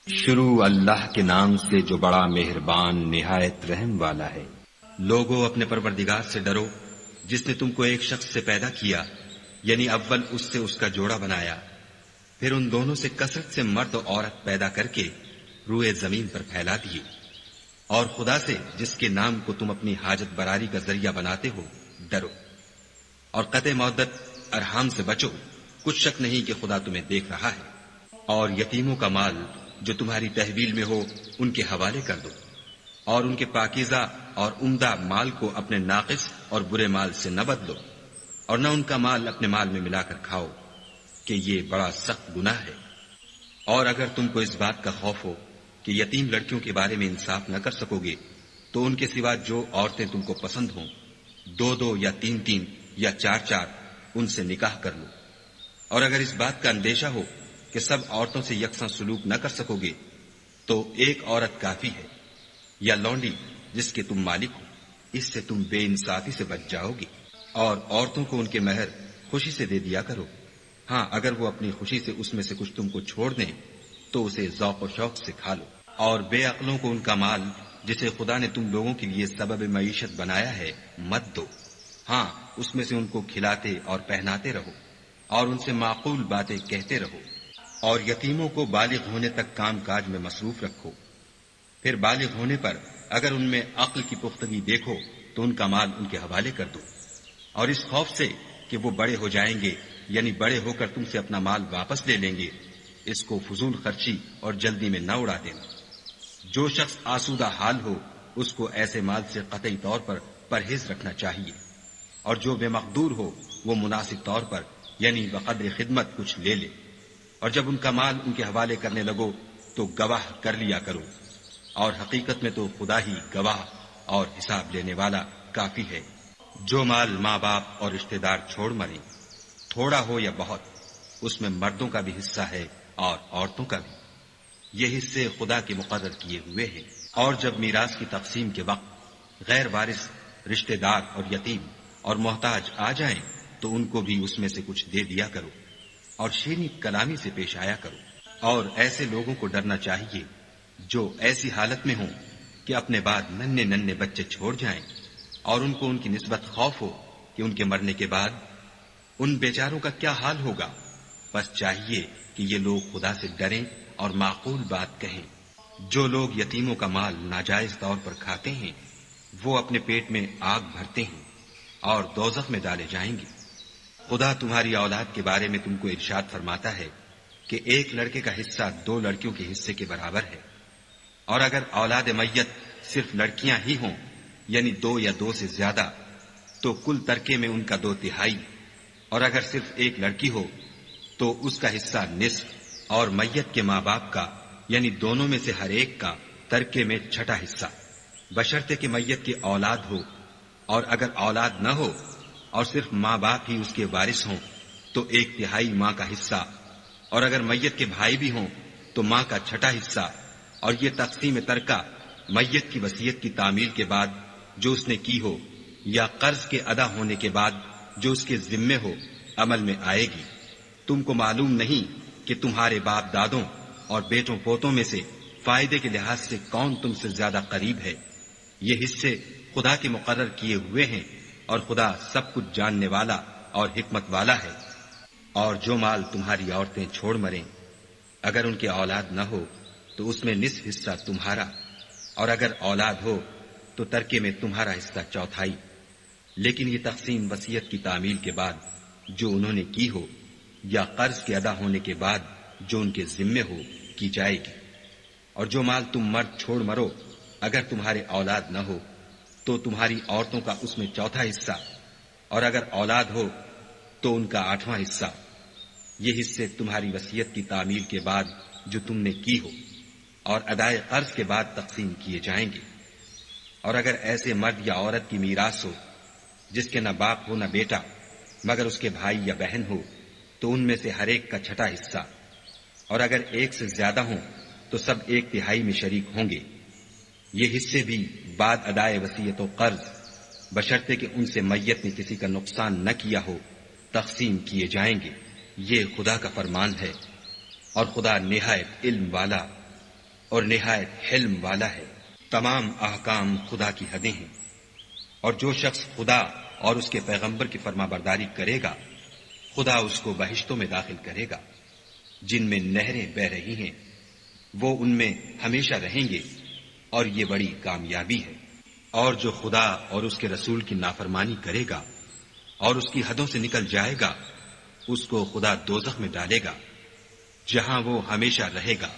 شروع اللہ کے نام سے جو بڑا مہربان نہایت رحم والا ہے۔ لوگوں اپنے پروردگار سے ڈرو جس نے تم کو ایک شخص سے پیدا کیا، یعنی اول اس سے اس کا جوڑا بنایا، پھر ان دونوں سے کثرت سے مرد و عورت پیدا کر کے روئے زمین پر پھیلا دیے، اور خدا سے جس کے نام کو تم اپنی حاجت براری کا ذریعہ بناتے ہو ڈرو، اور قطع مودت ارحام سے بچو، کچھ شک نہیں کہ خدا تمہیں دیکھ رہا ہے۔ اور یتیموں کا مال جو تمہاری تحویل میں ہو ان کے حوالے کر دو، اور ان کے پاکیزہ اور عمدہ مال کو اپنے ناقص اور برے مال سے نہ بدلو، اور نہ ان کا مال اپنے مال میں ملا کر کھاؤ کہ یہ بڑا سخت گناہ ہے۔ اور اگر تم کو اس بات کا خوف ہو کہ یتیم لڑکیوں کے بارے میں انصاف نہ کر سکو گے تو ان کے سوا جو عورتیں تم کو پسند ہوں، دو دو یا تین تین یا چار چار ان سے نکاح کر لو۔ اور اگر اس بات کا اندیشہ ہو کہ سب عورتوں سے یکساں سلوک نہ کر سکو گے تو ایک عورت کافی ہے، یا لونڈی جس کے تم مالک ہو، اس سے تم بے انصافی سے بچ جاؤ گے۔ اور عورتوں کو ان کے مہر خوشی سے دے دیا کرو، ہاں اگر وہ اپنی خوشی سے اس میں سے کچھ تم کو چھوڑ دیں تو اسے ذوق و شوق سے کھا لو۔ اور بے عقلوں کو ان کا مال جسے خدا نے تم لوگوں کے لیے سبب معیشت بنایا ہے مت دو، ہاں اس میں سے ان کو کھلاتے اور پہناتے رہو، اور ان سے معقول باتیں کہتے رہو۔ اور یتیموں کو بالغ ہونے تک کام کاج میں مصروف رکھو، پھر بالغ ہونے پر اگر ان میں عقل کی پختگی دیکھو تو ان کا مال ان کے حوالے کر دو، اور اس خوف سے کہ وہ بڑے ہو جائیں گے، یعنی بڑے ہو کر تم سے اپنا مال واپس لے لیں گے، اس کو فضول خرچی اور جلدی میں نہ اڑا دینا۔ جو شخص آسودہ حال ہو اس کو ایسے مال سے قطعی طور پر پرہیز رکھنا چاہیے، اور جو بے مقدور ہو وہ مناسب طور پر یعنی بقدر خدمت کچھ لے لے۔ اور جب ان کا مال ان کے حوالے کرنے لگو تو گواہ کر لیا کرو، اور حقیقت میں تو خدا ہی گواہ اور حساب لینے والا کافی ہے۔ جو مال ماں باپ اور رشتہ دار چھوڑ مریں، تھوڑا ہو یا بہت، اس میں مردوں کا بھی حصہ ہے اور عورتوں کا بھی، یہ حصے خدا کے مقرر کیے ہوئے ہیں۔ اور جب میراث کی تقسیم کے وقت غیر وارث رشتہ دار اور یتیم اور محتاج آ جائیں تو ان کو بھی اس میں سے کچھ دے دیا کرو، اور شیریں کلامی سے پیش آیا کرو۔ اور ایسے لوگوں کو ڈرنا چاہیے جو ایسی حالت میں ہوں کہ اپنے بعد ننھے ننھے بچے چھوڑ جائیں، اور ان کو ان کی نسبت خوف ہو کہ ان کے مرنے کے بعد ان بیچاروں کا کیا حال ہوگا۔ بس چاہیے کہ یہ لوگ خدا سے ڈریں اور معقول بات کہیں۔ جو لوگ یتیموں کا مال ناجائز طور پر کھاتے ہیں وہ اپنے پیٹ میں آگ بھرتے ہیں اور دوزخ میں ڈالے جائیں گے۔ خدا تمہاری اولاد کے بارے میں تم کو ارشاد فرماتا ہے کہ ایک لڑکے کا حصہ دو لڑکیوں کے حصے کے برابر ہے، اور اگر اولاد میت صرف لڑکیاں ہی ہوں یعنی دو یا دو سے زیادہ تو کل ترکے میں ان کا 2/3، اور اگر صرف ایک لڑکی ہو تو اس کا حصہ نصف، اور میت کے ماں باپ کا یعنی دونوں میں سے ہر ایک کا ترکے میں 1/6 حصہ، بشرطے کہ میت کی اولاد ہو، اور اگر اولاد نہ ہو اور صرف ماں باپ ہی اس کے وارث ہوں تو 1/3 ماں کا حصہ، اور اگر میت کے بھائی بھی ہوں تو ماں کا 1/6 حصہ۔ اور یہ تقسیم ترکہ میت کی وصیت کی تعمیل کے بعد جو اس نے کی ہو یا قرض کے ادا ہونے کے بعد جو اس کے ذمے ہو عمل میں آئے گی۔ تم کو معلوم نہیں کہ تمہارے باپ دادوں اور بیٹوں پوتوں میں سے فائدے کے لحاظ سے کون تم سے زیادہ قریب ہے۔ یہ حصے خدا کے مقرر کیے ہوئے ہیں، اور خدا سب کچھ جاننے والا اور حکمت والا ہے۔ اور جو مال تمہاری عورتیں چھوڑ مریں، اگر ان کے اولاد نہ ہو تو اس میں نصف حصہ تمہارا، اور اگر اولاد ہو تو ترکے میں تمہارا حصہ 1/4۔ لیکن یہ تقسیم وصیت کی تعمیل کے بعد جو انہوں نے کی ہو یا قرض کے ادا ہونے کے بعد جو ان کے ذمے ہو کی جائے گی۔ اور جو مال تم مرد چھوڑ مرو اگر تمہارے اولاد نہ ہو تو تمہاری عورتوں کا اس میں 1/4 حصہ، اور اگر اولاد ہو تو ان کا 8واں حصہ۔ یہ حصے تمہاری وصیت کی تعمیل کے بعد جو تم نے کی ہو اور ادائے قرض کے بعد تقسیم کیے جائیں گے۔ اور اگر ایسے مرد یا عورت کی میراث ہو جس کے نہ باپ ہو نہ بیٹا مگر اس کے بھائی یا بہن ہو تو ان میں سے ہر ایک کا 1/6 حصہ، اور اگر ایک سے زیادہ ہوں تو سب 1/3 میں شریک ہوں گے۔ یہ حصے بھی بعد ادائے وصیت و قرض بشرطے کہ ان سے میت نے کسی کا نقصان نہ کیا ہو تقسیم کیے جائیں گے۔ یہ خدا کا فرمان ہے، اور خدا نہایت علم والا اور نہایت حلم والا ہے۔ تمام احکام خدا کی حدیں ہیں، اور جو شخص خدا اور اس کے پیغمبر کی فرما برداری کرے گا خدا اس کو بہشتوں میں داخل کرے گا جن میں نہریں بہ رہی ہیں، وہ ان میں ہمیشہ رہیں گے، اور یہ بڑی کامیابی ہے۔ اور جو خدا اور اس کے رسول کی نافرمانی کرے گا اور اس کی حدوں سے نکل جائے گا اس کو خدا دوزخ میں ڈالے گا جہاں وہ ہمیشہ رہے گا،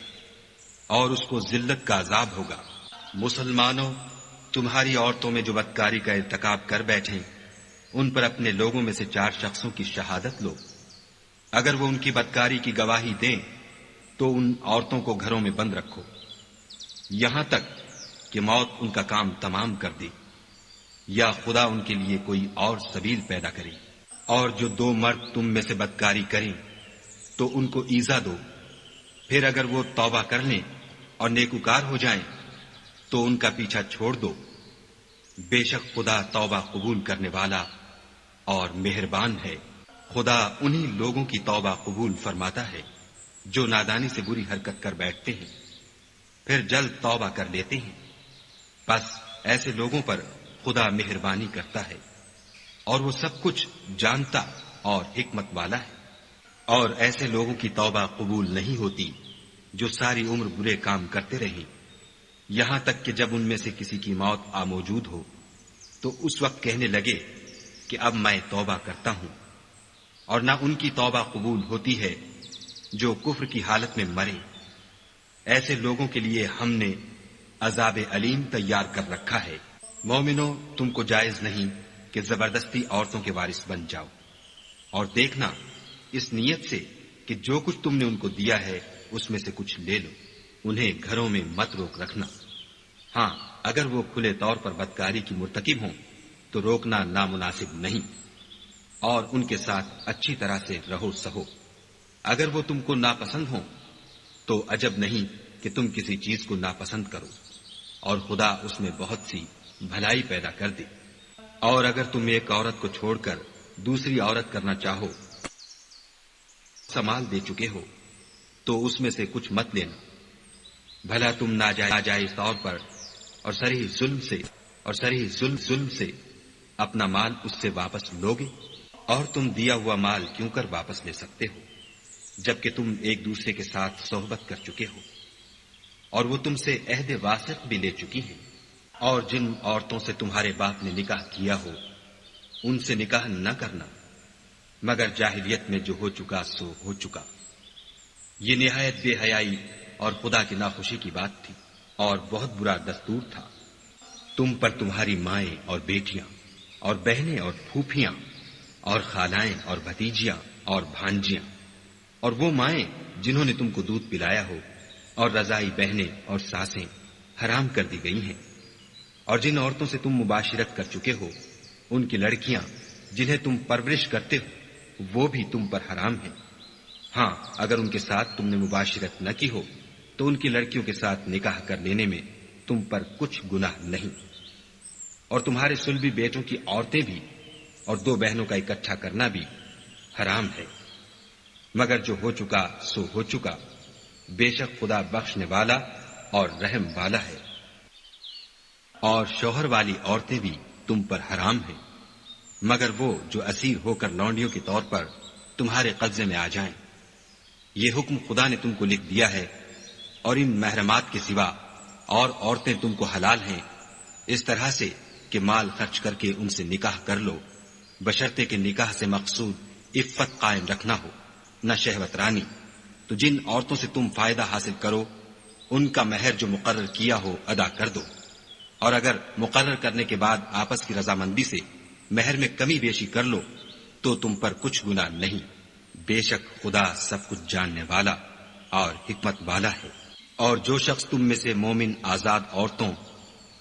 اور اس کو ذلت کا عذاب ہوگا۔ مسلمانوں، تمہاری عورتوں میں جو بدکاری کا ارتکاب کر بیٹھیں ان پر اپنے لوگوں میں سے 4 شخصوں کی شہادت لو۔ اگر وہ ان کی بدکاری کی گواہی دیں تو ان عورتوں کو گھروں میں بند رکھو یہاں تک کہ موت ان کا کام تمام کر دے یا خدا ان کے لیے کوئی اور سبیل پیدا کرے۔ اور جو 2 مرد تم میں سے بدکاری کریں تو ان کو ایذا دو، پھر اگر وہ توبہ کر لیں اور نیکوکار ہو جائیں تو ان کا پیچھا چھوڑ دو۔ بے شک خدا توبہ قبول کرنے والا اور مہربان ہے۔ خدا انہی لوگوں کی توبہ قبول فرماتا ہے جو نادانی سے بری حرکت کر بیٹھتے ہیں پھر جلد توبہ کر لیتے ہیں، بس ایسے لوگوں پر خدا مہربانی کرتا ہے اور وہ سب کچھ جانتا اور حکمت والا ہے۔ اور ایسے لوگوں کی توبہ قبول نہیں ہوتی جو ساری عمر برے کام کرتے رہیں یہاں تک کہ جب ان میں سے کسی کی موت آ موجود ہو تو اس وقت کہنے لگے کہ اب میں توبہ کرتا ہوں۔ اور نہ ان کی توبہ قبول ہوتی ہے جو کفر کی حالت میں مرے۔ ایسے لوگوں کے لیے ہم نے عذاب علیم تیار کر رکھا ہے۔ مومنو، تم کو جائز نہیں کہ زبردستی عورتوں کے وارث بن جاؤ، اور دیکھنا اس نیت سے کہ جو کچھ تم نے ان کو دیا ہے اس میں سے کچھ لے لو۔ انہیں گھروں میں مت روک رکھنا، ہاں اگر وہ کھلے طور پر بدکاری کی مرتکب ہوں تو روکنا نامناسب نہیں، اور ان کے ساتھ اچھی طرح سے رہو سہو۔ اگر وہ تم کو ناپسند ہوں تو عجب نہیں کہ تم کسی چیز کو ناپسند کرو، اور خدا اس میں بہت سی بھلائی پیدا کر دے۔ اور اگر تم ایک عورت کو چھوڑ کر دوسری عورت کرنا چاہو، سمال دے چکے ہو تو اس میں سے کچھ مت لینا، بھلا تم ناجائز طور پر اور صریح ظلم سے اپنا مال اس سے واپس لوگے؟ اور تم دیا ہوا مال کیوں کر واپس لے سکتے ہو جبکہ تم ایک دوسرے کے ساتھ صحبت کر چکے ہو، اور وہ تم سے عہد واثق بھی لے چکی ہیں۔ اور جن عورتوں سے تمہارے باپ نے نکاح کیا ہو ان سے نکاح نہ کرنا مگر جاہلیت میں جو ہو چکا سو ہو چکا۔ یہ نہایت بے حیائی اور خدا کی ناخوشی کی بات تھی اور بہت برا دستور تھا۔ تم پر تمہاری مائیں اور بیٹیاں اور بہنیں اور پھوپھیاں اور خالائیں اور بھتیجیاں اور بھانجیاں اور وہ مائیں جنہوں نے تم کو دودھ پلایا ہو اور رضائی بہنیں اور ساسیں حرام کر دی گئی ہیں۔ اور جن عورتوں سے تم مباشرت کر چکے ہو ان کی لڑکیاں جنہیں تم پرورش کرتے ہو وہ بھی تم پر حرام ہیں، ہاں اگر ان کے ساتھ تم نے مباشرت نہ کی ہو تو ان کی لڑکیوں کے ساتھ نکاح کر لینے میں تم پر کچھ گناہ نہیں۔ اور تمہارے صلبی بیٹوں کی عورتیں بھی اور 2 بہنوں کا اکٹھا کرنا بھی حرام ہے، مگر جو ہو چکا سو ہو چکا، بے شک خدا بخشنے والا اور رحم والا ہے۔ اور شوہر والی عورتیں بھی تم پر حرام ہیں مگر وہ جو اسیر ہو کر لونڈیوں کے طور پر تمہارے قبضے میں آ جائیں۔ یہ حکم خدا نے تم کو لکھ دیا ہے، اور ان محرمات کے سوا اور عورتیں تم کو حلال ہیں اس طرح سے کہ مال خرچ کر کے ان سے نکاح کر لو، بشرطے کہ نکاح سے مقصود عفت قائم رکھنا ہو، نہ شہوت رانی۔ تو جن عورتوں سے تم فائدہ حاصل کرو ان کا مہر جو مقرر کیا ہو ادا کر دو، اور اگر مقرر کرنے کے بعد آپس کی رضامندی سے مہر میں کمی بیشی کر لو تو تم پر کچھ گناہ نہیں، بے شک خدا سب کچھ جاننے والا اور حکمت والا ہے۔ اور جو شخص تم میں سے مومن آزاد عورتوں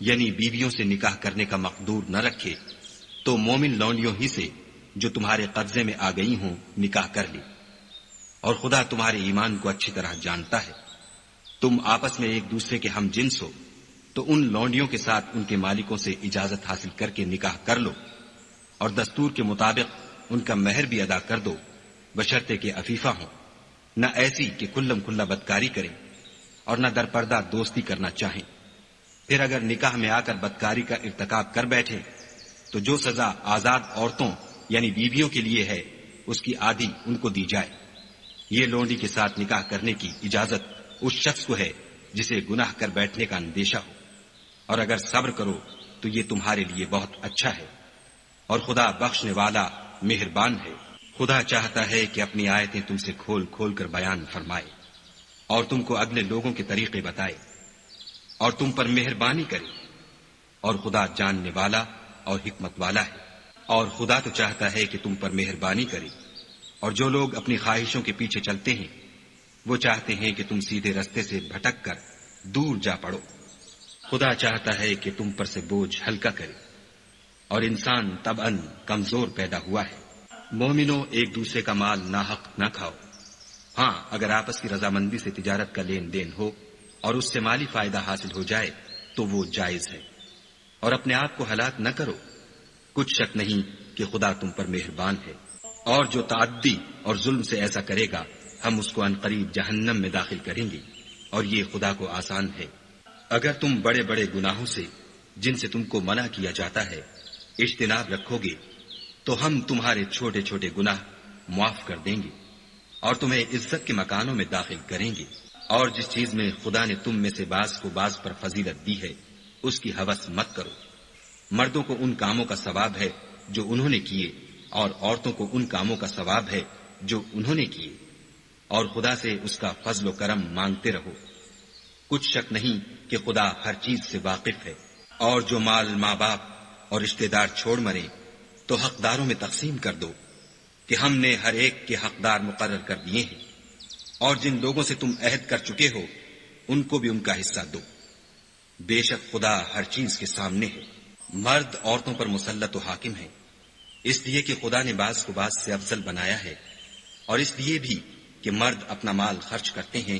یعنی بیویوں سے نکاح کرنے کا مقدور نہ رکھے تو مومن لونڈیوں ہی سے جو تمہارے قبضے میں آ گئی ہوں نکاح کر لی، اور خدا تمہارے ایمان کو اچھی طرح جانتا ہے۔ تم آپس میں ایک دوسرے کے ہم جنس ہو تو ان لونڈیوں کے ساتھ ان کے مالکوں سے اجازت حاصل کر کے نکاح کر لو، اور دستور کے مطابق ان کا مہر بھی ادا کر دو، بشرطے کہ عفیفہ ہوں، نہ ایسی کہ کھلم کھلا بدکاری کریں، اور نہ درپردہ دوستی کرنا چاہیں۔ پھر اگر نکاح میں آ کر بدکاری کا ارتکاب کر بیٹھے تو جو سزا آزاد عورتوں یعنی بیویوں کے لیے ہے اس کی آدھی ان کو دی جائے۔ یہ لونڈی کے ساتھ نکاح کرنے کی اجازت اس شخص کو ہے جسے گناہ کر بیٹھنے کا اندیشہ ہو، اور اگر صبر کرو تو یہ تمہارے لیے بہت اچھا ہے، اور خدا بخشنے والا مہربان ہے۔ خدا چاہتا ہے کہ اپنی آیتیں تم سے کھول کھول کر بیان فرمائے اور تم کو اگلے لوگوں کے طریقے بتائے اور تم پر مہربانی کرے، اور خدا جاننے والا اور حکمت والا ہے۔ اور خدا تو چاہتا ہے کہ تم پر مہربانی کرے، اور جو لوگ اپنی خواہشوں کے پیچھے چلتے ہیں وہ چاہتے ہیں کہ تم سیدھے رستے سے بھٹک کر دور جا پڑو۔ خدا چاہتا ہے کہ تم پر سے بوجھ ہلکا کرے، اور انسان طبعاً کمزور پیدا ہوا ہے۔ مومنوں، ایک دوسرے کا مال ناحق نہ کھاؤ۔ ہاں، اگر آپس کی رضامندی سے تجارت کا لین دین ہو اور اس سے مالی فائدہ حاصل ہو جائے تو وہ جائز ہے، اور اپنے آپ کو ہلاک نہ کرو۔ کچھ شک نہیں کہ خدا تم پر مہربان ہے، اور جو تعدی اور ظلم سے ایسا کرے گا ہم اس کو عنقریب جہنم میں داخل کریں گے، اور یہ خدا کو آسان ہے۔ اگر تم بڑے بڑے گناہوں سے جن سے تم کو منع کیا جاتا ہے اجتناب رکھو گے تو ہم تمہارے چھوٹے چھوٹے گناہ معاف کر دیں گے اور تمہیں عزت کے مکانوں میں داخل کریں گے۔ اور جس چیز میں خدا نے تم میں سے بعض کو بعض پر فضیلت دی ہے اس کی ہوس مت کرو۔ مردوں کو ان کاموں کا ثواب ہے جو انہوں نے کیے، اور عورتوں کو ان کاموں کا ثواب ہے جو انہوں نے کیے، اور خدا سے اس کا فضل و کرم مانگتے رہو۔ کچھ شک نہیں کہ خدا ہر چیز سے واقف ہے۔ اور جو مال ماں باپ اور رشتہ دار چھوڑ مرے تو حقداروں میں تقسیم کر دو کہ ہم نے ہر ایک کے حقدار مقرر کر دیے ہیں، اور جن لوگوں سے تم عہد کر چکے ہو ان کو بھی ان کا حصہ دو۔ بے شک خدا ہر چیز کے سامنے ہے۔ مرد عورتوں پر مسلط و حاکم ہے، اس لیے کہ خدا نے بعض کو بعض سے افضل بنایا ہے، اور اس لیے بھی کہ مرد اپنا مال خرچ کرتے ہیں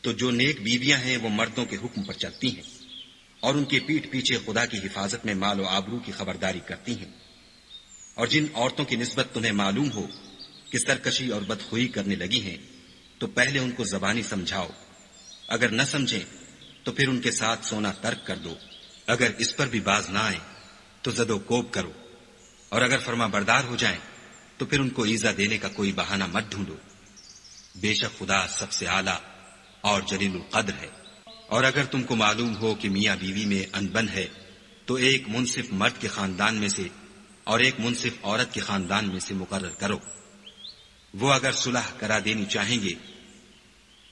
تو جو نیک بیویاں ہیں وہ مردوں کے حکم پر چلتی ہیں اور ان کے پیٹھ پیچھے خدا کی حفاظت میں مال و آبرو کی خبرداری کرتی ہیں۔ اور جن عورتوں کی نسبت تمہیں معلوم ہو کہ سرکشی اور بدخوئی کرنے لگی ہیں تو پہلے ان کو زبانی سمجھاؤ، اگر نہ سمجھیں تو پھر ان کے ساتھ سونا ترک کر دو۔ اگر اس پر بھی باز نہ آئیں تو زد و کوب کرو، اور اگر فرما بردار ہو جائیں تو پھر ان کو ایذا دینے کا کوئی بہانہ مت ڈھونڈو۔ بے شک خدا سب سے اعلیٰ اور جلیل القدر ہے۔ اور اگر تم کو معلوم ہو کہ میاں بیوی میں انبن ہے تو ایک منصف مرد کے خاندان میں سے اور ایک منصف عورت کے خاندان میں سے مقرر کرو۔ وہ اگر صلح کرا دینی چاہیں گے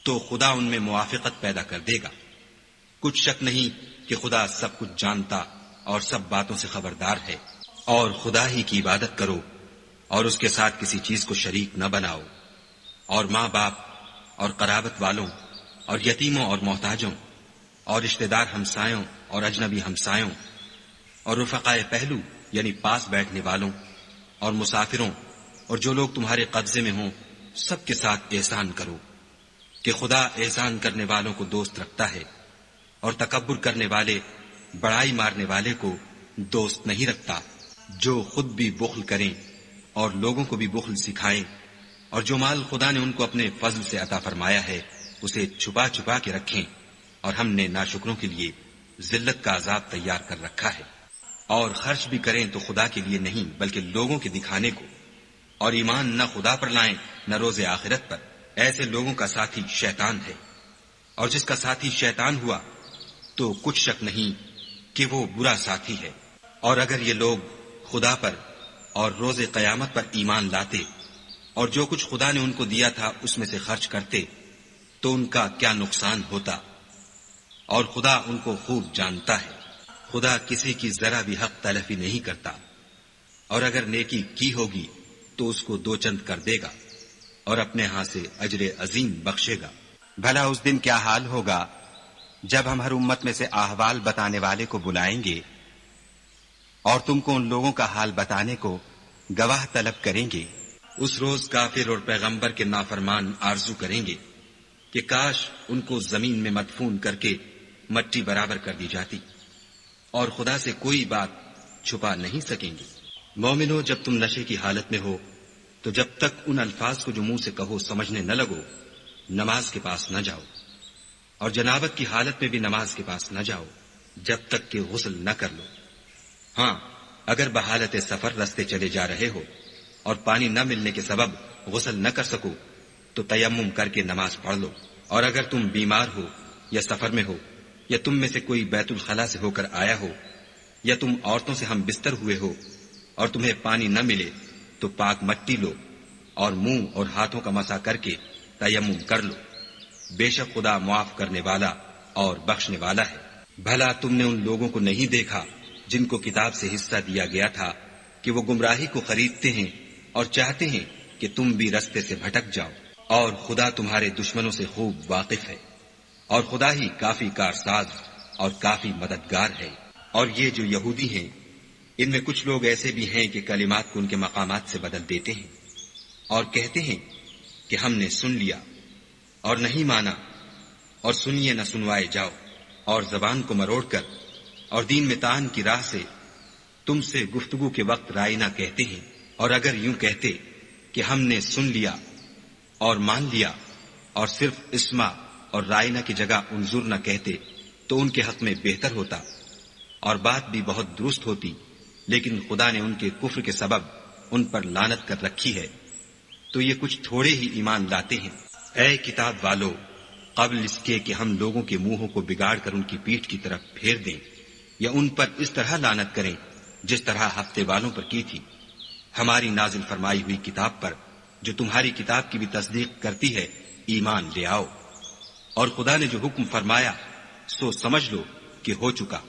تو خدا ان میں موافقت پیدا کر دے گا۔ کچھ شک نہیں کہ خدا سب کچھ جانتا اور سب باتوں سے خبردار ہے۔ اور خدا ہی کی عبادت کرو اور اس کے ساتھ کسی چیز کو شریک نہ بناؤ، اور ماں باپ اور قرابت والوں اور یتیموں اور محتاجوں اور رشتہ دار ہمسایوں اور اجنبی ہمسایوں اور رفقائے پہلو یعنی پاس بیٹھنے والوں اور مسافروں اور جو لوگ تمہارے قبضے میں ہوں سب کے ساتھ احسان کرو، کہ خدا احسان کرنے والوں کو دوست رکھتا ہے اور تکبر کرنے والے بڑائی مارنے والے کو دوست نہیں رکھتا۔ جو خود بھی بخل کریں اور لوگوں کو بھی بخل سکھائیں، اور جو مال خدا نے ان کو اپنے فضل سے عطا فرمایا ہے اسے چھپا چھپا کے رکھیں، اور ہم نے ناشکروں کے لیے ذلت کا عذاب تیار کر رکھا ہے۔ اور خرچ بھی کریں تو خدا کے لیے نہیں بلکہ لوگوں کے دکھانے کو، اور ایمان نہ خدا پر لائیں نہ روز آخرت پر۔ ایسے لوگوں کا ساتھی شیطان ہے، اور جس کا ساتھی شیطان ہوا تو کچھ شک نہیں کہ وہ برا ساتھی ہے۔ اور اگر یہ لوگ خدا پر اور روز قیامت پر ایمان لاتے اور جو کچھ خدا نے ان کو دیا تھا اس میں سے خرچ کرتے تو ان کا کیا نقصان ہوتا، اور خدا ان کو خوب جانتا ہے۔ خدا کسی کی ذرا بھی حق تلفی نہیں کرتا، اور اگر نیکی کی ہوگی تو اس کو دو چند کر دے گا اور اپنے ہاں سے اجر عظیم بخشے گا۔ بھلا اس دن کیا حال ہوگا جب ہم ہر امت میں سے احوال بتانے والے کو بلائیں گے اور تم کو ان لوگوں کا حال بتانے کو گواہ طلب کریں گے۔ اس روز کافر اور پیغمبر کے نافرمان آرزو کریں گے کہ کاش ان کو زمین میں مدفون کر کے مٹی برابر کر دی جاتی، اور خدا سے کوئی بات چھپا نہیں سکیں گے۔ مومنو، جب تم نشے کی حالت میں ہو تو جب تک ان الفاظ کو جو منہ سے کہو سمجھنے نہ لگو نماز کے پاس نہ جاؤ، اور جنابت کی حالت میں بھی نماز کے پاس نہ جاؤ جب تک کہ غسل نہ کر لو۔ ہاں، اگر بحالت سفر رستے چلے جا رہے ہو اور پانی نہ ملنے کے سبب غسل نہ کر سکو تو تیمم کر کے نماز پڑھ لو۔ اور اگر تم بیمار ہو یا سفر میں ہو یا تم میں سے کوئی بیت الخلا سے ہو کر آیا ہو یا تم عورتوں سے ہم بستر ہوئے ہو اور تمہیں پانی نہ ملے تو پاک مٹی لو اور منہ اور ہاتھوں کا مسح کر کے تیمم کر لو۔ بے شک خدا معاف کرنے والا اور بخشنے والا ہے۔ بھلا تم نے ان لوگوں کو نہیں دیکھا جن کو کتاب سے حصہ دیا گیا تھا کہ وہ گمراہی کو خریدتے ہیں اور چاہتے ہیں کہ تم بھی رستے سے بھٹک جاؤ، اور خدا تمہارے دشمنوں سے خوب واقف ہے، اور خدا ہی کافی کارساز اور کافی مددگار ہے۔ اور یہ جو یہودی ہیں، ان میں کچھ لوگ ایسے بھی ہیں کہ کلمات کو ان کے مقامات سے بدل دیتے ہیں اور کہتے ہیں کہ ہم نے سن لیا اور نہیں مانا، اور سنیے نہ سنوائے جاؤ، اور زبان کو مروڑ کر اور دین میں تان کی راہ سے تم سے گفتگو کے وقت رائنا کہتے ہیں۔ اور اگر یوں کہتے کہ ہم نے سن لیا اور مان لیا اور صرف اسما اور رائنا کی جگہ انظر نہ کہتے تو ان کے حق میں بہتر ہوتا اور بات بھی بہت درست ہوتی، لیکن خدا نے ان کے کفر کے سبب ان پر لعنت کر رکھی ہے، تو یہ کچھ تھوڑے ہی ایمان لاتے ہیں۔ اے کتاب والو، قبل اس کے کہ ہم لوگوں کے منہوں کو بگاڑ کر ان کی پیٹھ کی طرف پھیر دیں یا ان پر اس طرح لعنت کریں جس طرح ہفتے والوں پر کی تھی، ہماری نازل فرمائی ہوئی کتاب پر جو تمہاری کتاب کی بھی تصدیق کرتی ہے ایمان لے آؤ۔ اور خدا نے جو حکم فرمایا سو سمجھ لو کہ ہو چکا۔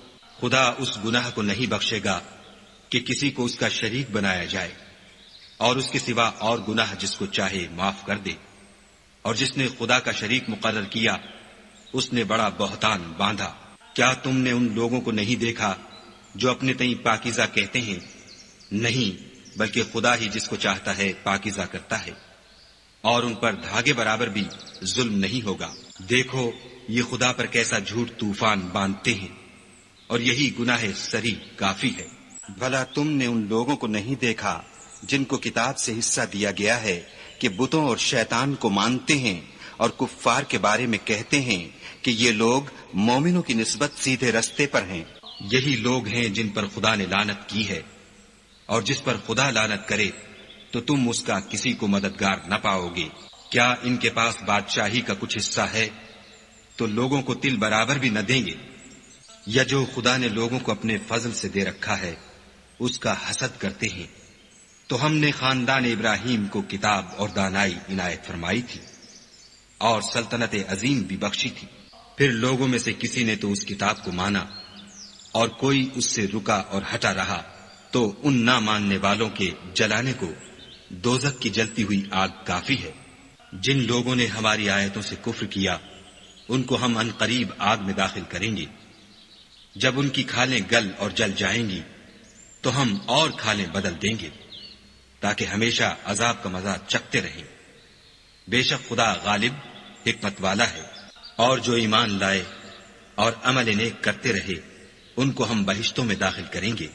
خدا اس گناہ کو نہیں بخشے گا کہ کسی کو اس کا شریک بنایا جائے، اور اس کے سوا اور گناہ جس کو چاہے معاف کر دے، اور جس نے خدا کا شریک مقرر کیا اس نے بڑا بہتان باندھا۔ کیا تم نے ان لوگوں کو نہیں دیکھا جو اپنے تئیں پاکیزہ کہتے ہیں؟ نہیں، بلکہ خدا ہی جس کو چاہتا ہے پاکیزہ کرتا ہے، اور ان پر دھاگے برابر بھی ظلم نہیں ہوگا۔ دیکھو یہ خدا پر کیسا جھوٹ طوفان باندھتے ہیں، اور یہی گناہ سری کافی ہے۔ بھلا تم نے ان لوگوں کو نہیں دیکھا جن کو کتاب سے حصہ دیا گیا ہے کہ بتوں اور شیطان کو مانتے ہیں اور کفار کے بارے میں کہتے ہیں کہ یہ لوگ مومنوں کی نسبت سیدھے رستے پر ہیں؟ یہی لوگ ہیں جن پر خدا نے لعنت کی ہے، اور جس پر خدا لعنت کرے تو تم اس کا کسی کو مددگار نہ پاؤ گے۔ کیا ان کے پاس بادشاہی کا کچھ حصہ ہے تو لوگوں کو تل برابر بھی نہ دیں گے؟ یا جو خدا نے لوگوں کو اپنے فضل سے دے رکھا ہے اس کا حسد کرتے ہیں؟ تو ہم نے خاندان ابراہیم کو کتاب اور دانائی عنایت فرمائی تھی اور سلطنت عظیم بھی بخشی تھی۔ پھر لوگوں میں سے کسی نے تو اس کتاب کو مانا اور کوئی اس سے رکا اور ہٹا رہا، تو ان نہ ماننے والوں کے جلانے کو دوزخ کی جلتی ہوئی آگ کافی ہے۔ جن لوگوں نے ہماری آیتوں سے کفر کیا ان کو ہم ان قریب آگ میں داخل کریں گے۔ جب ان کی کھالیں گل اور جل جائیں گی تو ہم اور کھالیں بدل دیں گے تاکہ ہمیشہ عذاب کا مزہ چکھتے رہیں۔ بے شک خدا غالب حکمت والا ہے۔ اور جو ایمان لائے اور عمل نیک کرتے رہے ان کو ہم بہشتوں میں داخل کریں گے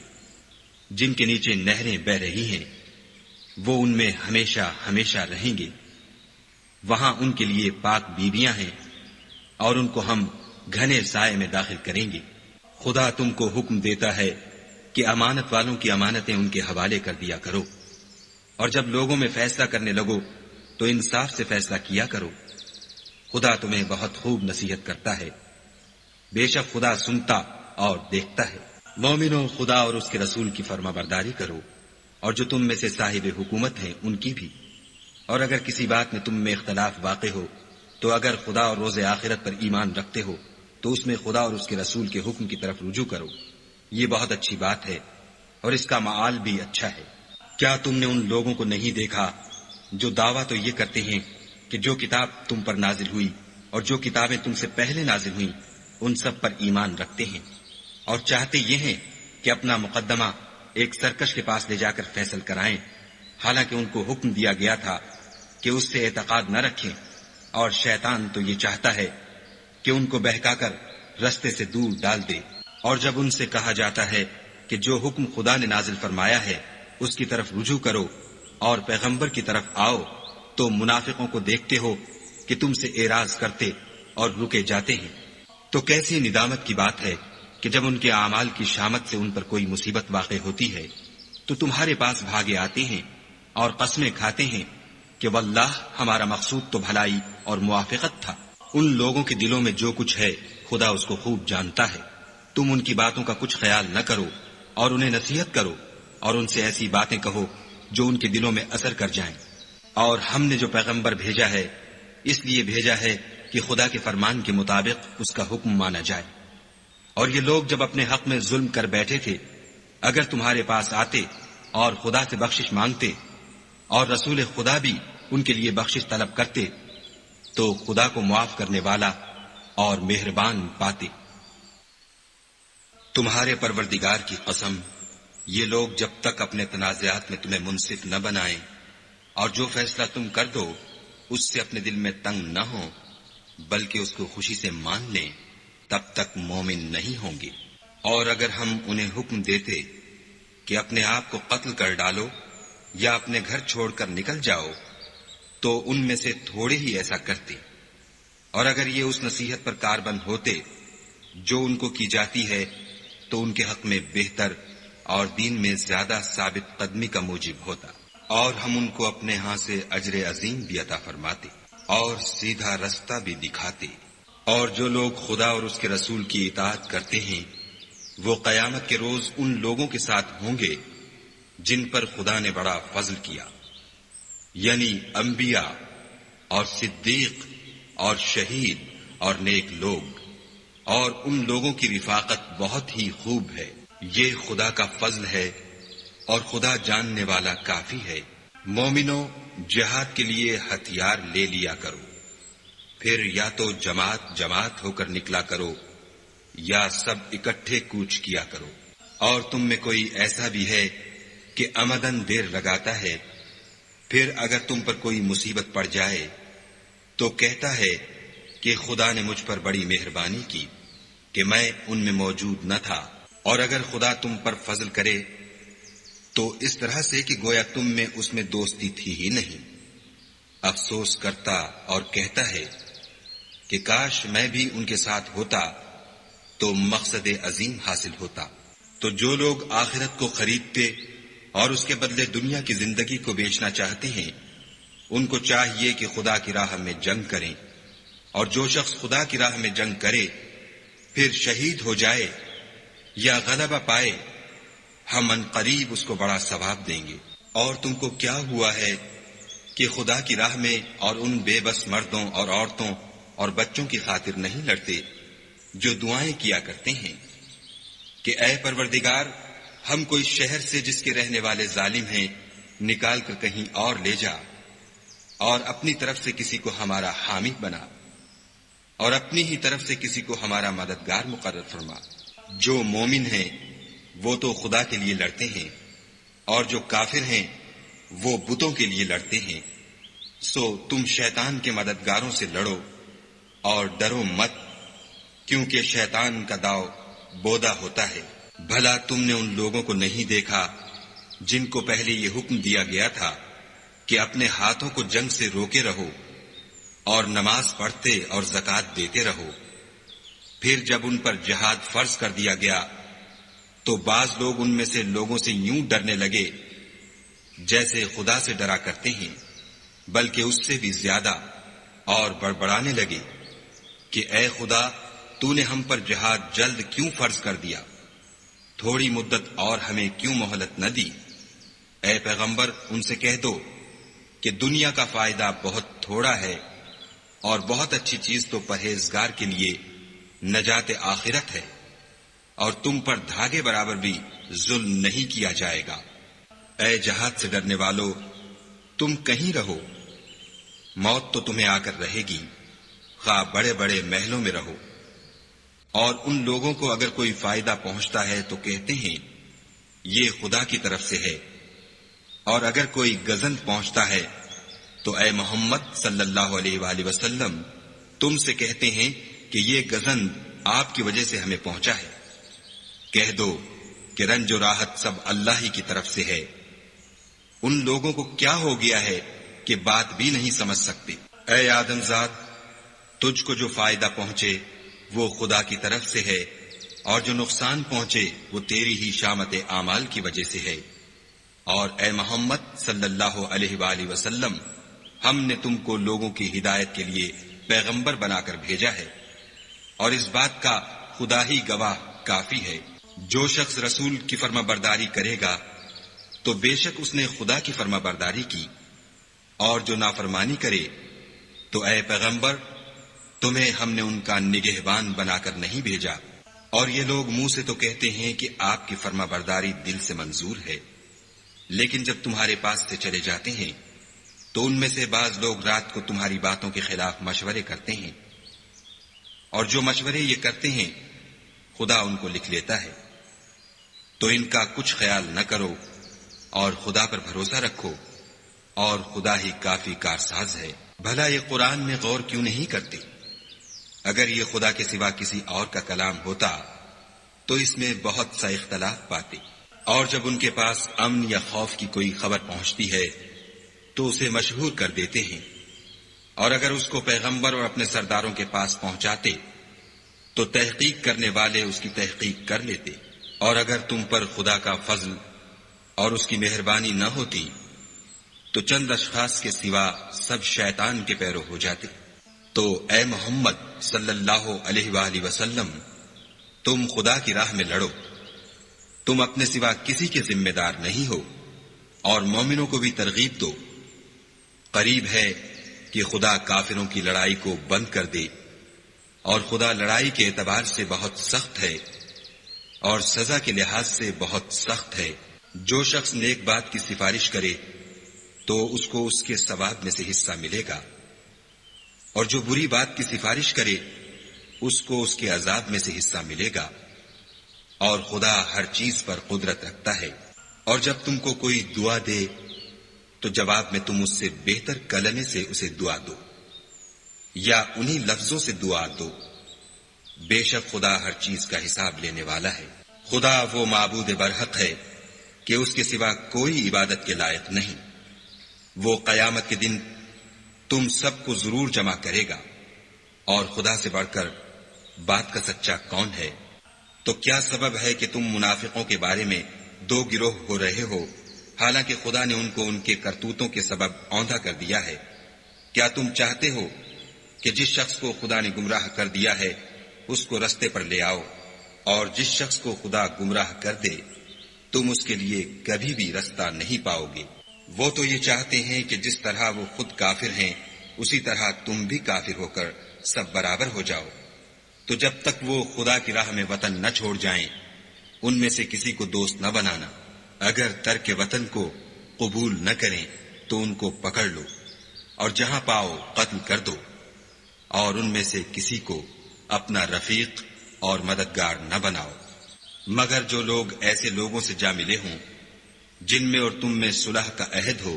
جن کے نیچے نہریں بہ رہی ہیں، وہ ان میں ہمیشہ ہمیشہ رہیں گے۔ وہاں ان کے لیے پاک بیویاں ہیں اور ان کو ہم گھنے سائے میں داخل کریں گے۔ خدا تم کو حکم دیتا ہے کہ امانت والوں کی امانتیں ان کے حوالے کر دیا کرو، اور جب لوگوں میں فیصلہ کرنے لگو تو انصاف سے فیصلہ کیا کرو۔ خدا تمہیں بہت خوب نصیحت کرتا ہے، بے شک خدا سنتا اور دیکھتا ہے۔ مومنو، خدا اور اس کے رسول کی فرما برداری کرو، اور جو تم میں سے صاحب حکومت ہیں ان کی بھی۔ اور اگر کسی بات میں تم میں اختلاف واقع ہو تو اگر خدا اور روز آخرت پر ایمان رکھتے ہو تو اس میں خدا اور اس کے رسول کے حکم کی طرف رجوع کرو، یہ بہت اچھی بات ہے اور اس کا معال بھی اچھا ہے۔ کیا تم نے ان لوگوں کو نہیں دیکھا جو دعویٰ تو یہ کرتے ہیں کہ جو کتاب تم پر نازل ہوئی اور جو کتابیں تم سے پہلے نازل ہوئیں ان سب پر ایمان رکھتے ہیں، اور چاہتے یہ ہیں کہ اپنا مقدمہ ایک سرکش کے پاس لے جا کر فیصل کرائیں، حالانکہ ان کو حکم دیا گیا تھا کہ اس سے اعتقاد نہ رکھیں، اور شیطان تو یہ چاہتا ہے کہ ان کو بہکا کر رستے سے دور ڈال دے۔ اور جب ان سے کہا جاتا ہے کہ جو حکم خدا نے نازل فرمایا ہے اس کی طرف رجوع کرو اور پیغمبر کی طرف آؤ، تو منافقوں کو دیکھتے ہو کہ تم سے اعراض کرتے اور رکے جاتے ہیں، تو کیسی ندامت کی بات ہے کہ جب ان کے اعمال کی شامت سے ان پر کوئی مصیبت واقع ہوتی ہے تو تمہارے پاس بھاگے آتے ہیں اور قسمیں کھاتے ہیں کہ واللہ ہمارا مقصود تو بھلائی اور موافقت تھا۔ ان لوگوں کے دلوں میں جو کچھ ہے خدا اس کو خوب جانتا ہے۔ تم ان کی باتوں کا کچھ خیال نہ کرو اور انہیں نصیحت کرو اور ان سے ایسی باتیں کہو جو ان کے دلوں میں اثر کر جائیں۔ اور ہم نے جو پیغمبر بھیجا ہے اس لیے بھیجا ہے کہ خدا کے فرمان کے مطابق اس کا حکم مانا جائے۔ اور یہ لوگ جب اپنے حق میں ظلم کر بیٹھے تھے، اگر تمہارے پاس آتے اور خدا سے بخشش مانگتے اور رسول خدا بھی ان کے لیے بخشش طلب کرتے تو خدا کو معاف کرنے والا اور مہربان پاتے۔ تمہارے پروردگار کی قسم، یہ لوگ جب تک اپنے تنازعات میں تمہیں منصف نہ بنائیں اور جو فیصلہ تم کر دو اس سے اپنے دل میں تنگ نہ ہو بلکہ اس کو خوشی سے مان لیں، تب تک مومن نہیں ہوں گے۔ اور اگر ہم انہیں حکم دیتے کہ اپنے آپ کو قتل کر ڈالو یا اپنے گھر چھوڑ کر نکل جاؤ تو ان میں سے تھوڑے ہی ایسا کرتے، اور اگر یہ اس نصیحت پر کاربند ہوتے جو ان کو کی جاتی ہے تو ان کے حق میں بہتر اور دین میں زیادہ ثابت قدمی کا موجب ہوتا، اور ہم ان کو اپنے ہاں سے اجر عظیم بھی عطا فرماتے اور سیدھا رستہ بھی دکھاتے۔ اور جو لوگ خدا اور اس کے رسول کی اطاعت کرتے ہیں وہ قیامت کے روز ان لوگوں کے ساتھ ہوں گے جن پر خدا نے بڑا فضل کیا، یعنی انبیاء اور صدیق اور شہید اور نیک لوگ، اور ان لوگوں کی رفاقت بہت ہی خوب ہے۔ یہ خدا کا فضل ہے اور خدا جاننے والا کافی ہے۔ مومنو، جہاد کے لیے ہتھیار لے لیا کرو، پھر یا تو جماعت جماعت ہو کر نکلا کرو یا سب اکٹھے کوچ کیا کرو۔ اور تم میں کوئی ایسا بھی ہے کہ عمدن دیر لگاتا ہے، پھر اگر تم پر کوئی مصیبت پڑ جائے تو کہتا ہے کہ خدا نے مجھ پر بڑی مہربانی کی کہ میں ان میں موجود نہ تھا۔ اور اگر خدا تم پر فضل کرے تو اس طرح سے کہ گویا تم میں اس میں دوستی تھی ہی نہیں، افسوس کرتا اور کہتا ہے کہ کاش میں بھی ان کے ساتھ ہوتا تو مقصد عظیم حاصل ہوتا۔ تو جو لوگ آخرت کو خریدتے اور اس کے بدلے دنیا کی زندگی کو بیچنا چاہتے ہیں ان کو چاہیے کہ خدا کی راہ میں جنگ کریں، اور جو شخص خدا کی راہ میں جنگ کرے پھر شہید ہو جائے یا غلبہ پائے ہم ان قریب اس کو بڑا ثواب دیں گے۔ اور تم کو کیا ہوا ہے کہ خدا کی راہ میں اور ان بے بس مردوں اور عورتوں اور بچوں کی خاطر نہیں لڑتے جو دعائیں کیا کرتے ہیں کہ اے پروردگار، ہم کوئی شہر سے جس کے رہنے والے ظالم ہیں نکال کر کہیں اور لے جا، اور اپنی طرف سے کسی کو ہمارا حامی بنا، اور اپنی ہی طرف سے کسی کو ہمارا مددگار مقرر فرما۔ جو مومن ہیں وہ تو خدا کے لیے لڑتے ہیں، اور جو کافر ہیں وہ بتوں کے لیے لڑتے ہیں۔ سو تم شیطان کے مددگاروں سے لڑو اور ڈرو مت، کیونکہ شیطان کا داؤ بودا ہوتا ہے۔ بھلا تم نے ان لوگوں کو نہیں دیکھا جن کو پہلے یہ حکم دیا گیا تھا کہ اپنے ہاتھوں کو جنگ سے روکے رہو اور نماز پڑھتے اور زکوٰۃ دیتے رہو، پھر جب ان پر جہاد فرض کر دیا گیا تو بعض لوگ ان میں سے لوگوں سے یوں ڈرنے لگے جیسے خدا سے ڈرا کرتے ہیں، بلکہ اس سے بھی زیادہ، اور بڑبڑانے لگے کہ اے خدا، تو نے ہم پر جہاد جلد کیوں فرض کر دیا؟ تھوڑی مدت اور ہمیں کیوں مہلت نہ دی؟ اے پیغمبر، ان سے کہہ دو کہ دنیا کا فائدہ بہت تھوڑا ہے اور بہت اچھی چیز تو پرہیزگار کے لیے نجات آخرت ہے، اور تم پر دھاگے برابر بھی ظلم نہیں کیا جائے گا۔ اے جہاد سے ڈرنے والو، تم کہیں رہو، موت تو تمہیں آ کر رہے گی، خواہ بڑے بڑے محلوں میں رہو۔ اور ان لوگوں کو اگر کوئی فائدہ پہنچتا ہے تو کہتے ہیں یہ خدا کی طرف سے ہے، اور اگر کوئی گزند پہنچتا ہے تو اے محمد صلی اللہ علیہ وآلہ وسلم تم سے کہتے ہیں کہ یہ گزند آپ کی وجہ سے ہمیں پہنچا ہے۔ کہہ دو کہ رنج و راحت سب اللہ ہی کی طرف سے ہے۔ ان لوگوں کو کیا ہو گیا ہے کہ بات بھی نہیں سمجھ سکتے۔ اے آدم ذات، تجھ کو جو فائدہ پہنچے وہ خدا کی طرف سے ہے، اور جو نقصان پہنچے وہ تیری ہی شامت اعمال کی وجہ سے ہے۔ اور اے محمد صلی اللہ علیہ وآلہ وسلم، ہم نے تم کو لوگوں کی ہدایت کے لیے پیغمبر بنا کر بھیجا ہے، اور اس بات کا خدا ہی گواہ کافی ہے۔ جو شخص رسول کی فرما برداری کرے گا تو بے شک اس نے خدا کی فرما برداری کی، اور جو نافرمانی کرے تو اے پیغمبر تمہیں ہم نے ان کا نگہبان بنا کر نہیں بھیجا۔ اور یہ لوگ منہ سے تو کہتے ہیں کہ آپ کی فرما برداری دل سے منظور ہے، لیکن جب تمہارے پاس سے چلے جاتے ہیں تو ان میں سے بعض لوگ رات کو تمہاری باتوں کے خلاف مشورے کرتے ہیں، اور جو مشورے یہ کرتے ہیں خدا ان کو لکھ لیتا ہے۔ تو ان کا کچھ خیال نہ کرو اور خدا پر بھروسہ رکھو، اور خدا ہی کافی کارساز ہے۔ بھلا یہ قرآن میں غور کیوں نہیں کرتے؟ اگر یہ خدا کے سوا کسی اور کا کلام ہوتا تو اس میں بہت سا اختلاف پاتے۔ اور جب ان کے پاس امن یا خوف کی کوئی خبر پہنچتی ہے تو اسے مشہور کر دیتے ہیں، اور اگر اس کو پیغمبر اور اپنے سرداروں کے پاس پہنچاتے تو تحقیق کرنے والے اس کی تحقیق کر لیتے، اور اگر تم پر خدا کا فضل اور اس کی مہربانی نہ ہوتی تو چند اشخاص کے سوا سب شیطان کے پیرو ہو جاتے۔ تو اے محمد صلی اللہ علیہ وآلہ وسلم، تم خدا کی راہ میں لڑو، تم اپنے سوا کسی کے ذمہ دار نہیں ہو، اور مومنوں کو بھی ترغیب دو۔ قریب ہے کہ خدا کافروں کی لڑائی کو بند کر دے، اور خدا لڑائی کے اعتبار سے بہت سخت ہے اور سزا کے لحاظ سے بہت سخت ہے۔ جو شخص نیک بات کی سفارش کرے تو اس کو اس کے ثواب میں سے حصہ ملے گا، اور جو بری بات کی سفارش کرے اس کو اس کے عذاب میں سے حصہ ملے گا، اور خدا ہر چیز پر قدرت رکھتا ہے۔ اور جب تم کو کوئی دعا دے تو جواب میں تم اس سے بہتر کلمے سے اسے دعا دو، یا انہی لفظوں سے دعا دو، بے شک خدا ہر چیز کا حساب لینے والا ہے۔ خدا وہ معبود برحق ہے کہ اس کے سوا کوئی عبادت کے لائق نہیں۔ وہ قیامت کے دن تم سب کو ضرور جمع کرے گا، اور خدا سے بڑھ کر بات کا سچا کون ہے؟ تو کیا سبب ہے کہ تم منافقوں کے بارے میں دو گروہ ہو رہے ہو، حالانکہ خدا نے ان کو ان کے کرتوتوں کے سبب اوندھا کر دیا ہے؟ کیا تم چاہتے ہو کہ جس شخص کو خدا نے گمراہ کر دیا ہے اس کو رستے پر لے آؤ، اور جس شخص کو خدا گمراہ کر دے تم اس کے لیے کبھی بھی رستہ نہیں پاؤ گے؟ وہ تو یہ چاہتے ہیں کہ جس طرح وہ خود کافر ہیں اسی طرح تم بھی کافر ہو کر سب برابر ہو جاؤ۔ تو جب تک وہ خدا کی راہ میں وطن نہ چھوڑ جائیں ان میں سے کسی کو دوست نہ بنانا۔ اگر ترک وطن کو قبول نہ کریں تو ان کو پکڑ لو، اور جہاں پاؤ قتل کر دو، اور ان میں سے کسی کو اپنا رفیق اور مددگار نہ بناؤ، مگر جو لوگ ایسے لوگوں سے جا ملے ہوں جن میں اور تم میں صلح کا عہد ہو،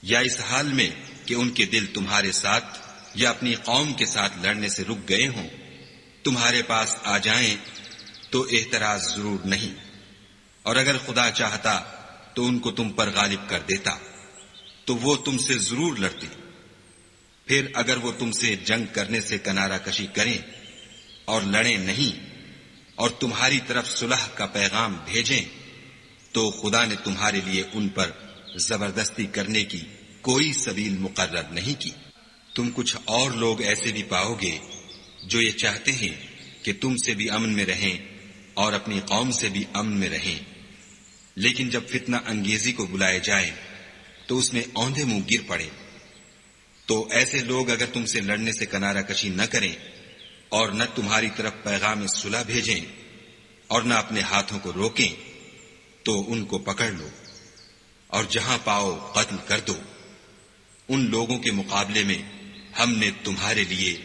یا اس حال میں کہ ان کے دل تمہارے ساتھ یا اپنی قوم کے ساتھ لڑنے سے رک گئے ہوں، تمہارے پاس آ جائیں تو اعتراض ضرور نہیں، اور اگر خدا چاہتا تو ان کو تم پر غالب کر دیتا تو وہ تم سے ضرور لڑتے۔ پھر اگر وہ تم سے جنگ کرنے سے کنارہ کشی کریں اور لڑیں نہیں اور تمہاری طرف صلح کا پیغام بھیجیں تو خدا نے تمہارے لیے ان پر زبردستی کرنے کی کوئی سبیل مقرر نہیں کی۔ تم کچھ اور لوگ ایسے بھی پاؤ گے جو یہ چاہتے ہیں کہ تم سے بھی امن میں رہیں اور اپنی قوم سے بھی امن میں رہیں، لیکن جب فتنہ انگیزی کو بلائے جائیں تو اس میں اوندھے منہ گر پڑے۔ تو ایسے لوگ اگر تم سے لڑنے سے کنارہ کشی نہ کریں اور نہ تمہاری طرف پیغام صلح بھیجیں اور نہ اپنے ہاتھوں کو روکیں تو ان کو پکڑ لو، اور جہاں پاؤ قتل کر دو۔ ان لوگوں کے مقابلے میں ہم نے تمہارے لیے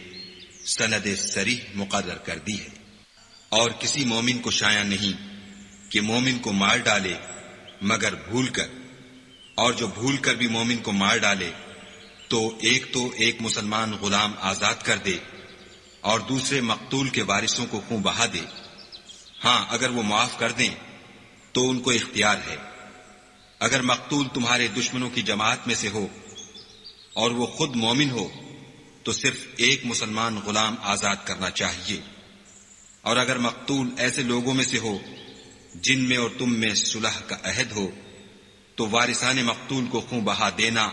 سند صریح مقرر کر دی ہے، اور کسی مومن کو شایع نہیں کہ مومن کو مار ڈالے مگر بھول کر، اور جو بھول کر بھی مومن کو مار ڈالے تو ایک مسلمان غلام آزاد کر دے اور دوسرے مقتول کے وارثوں کو خون بہا دے۔ ہاں اگر وہ معاف کر دیں تو ان کو اختیار ہے۔ اگر مقتول تمہارے دشمنوں کی جماعت میں سے ہو اور وہ خود مومن ہو تو صرف ایک مسلمان غلام آزاد کرنا چاہیے، اور اگر مقتول ایسے لوگوں میں سے ہو جن میں اور تم میں صلح کا عہد ہو تو وارثان مقتول کو خوں بہا دینا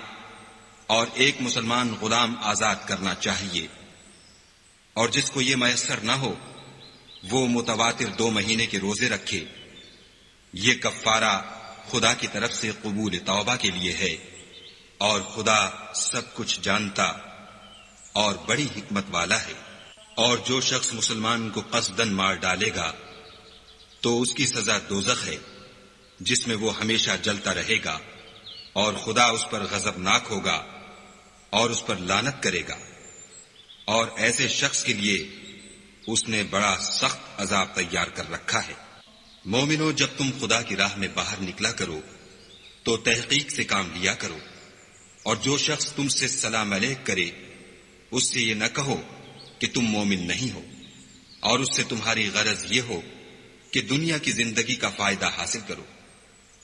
اور ایک مسلمان غلام آزاد کرنا چاہیے، اور جس کو یہ میسر نہ ہو وہ متواتر 2 مہینے کے روزے رکھے۔ یہ کفارہ خدا کی طرف سے قبول توبہ کے لیے ہے، اور خدا سب کچھ جانتا اور بڑی حکمت والا ہے۔ اور جو شخص مسلمان کو قصدن مار ڈالے گا تو اس کی سزا دوزخ ہے، جس میں وہ ہمیشہ جلتا رہے گا، اور خدا اس پر غضبناک ہوگا اور اس پر لعنت کرے گا، اور ایسے شخص کے لیے اس نے بڑا سخت عذاب تیار کر رکھا ہے۔ مومنو، جب تم خدا کی راہ میں باہر نکلا کرو تو تحقیق سے کام لیا کرو، اور جو شخص تم سے سلام علیک کرے اس سے یہ نہ کہو کہ تم مومن نہیں ہو، اور اس سے تمہاری غرض یہ ہو کہ دنیا کی زندگی کا فائدہ حاصل کرو۔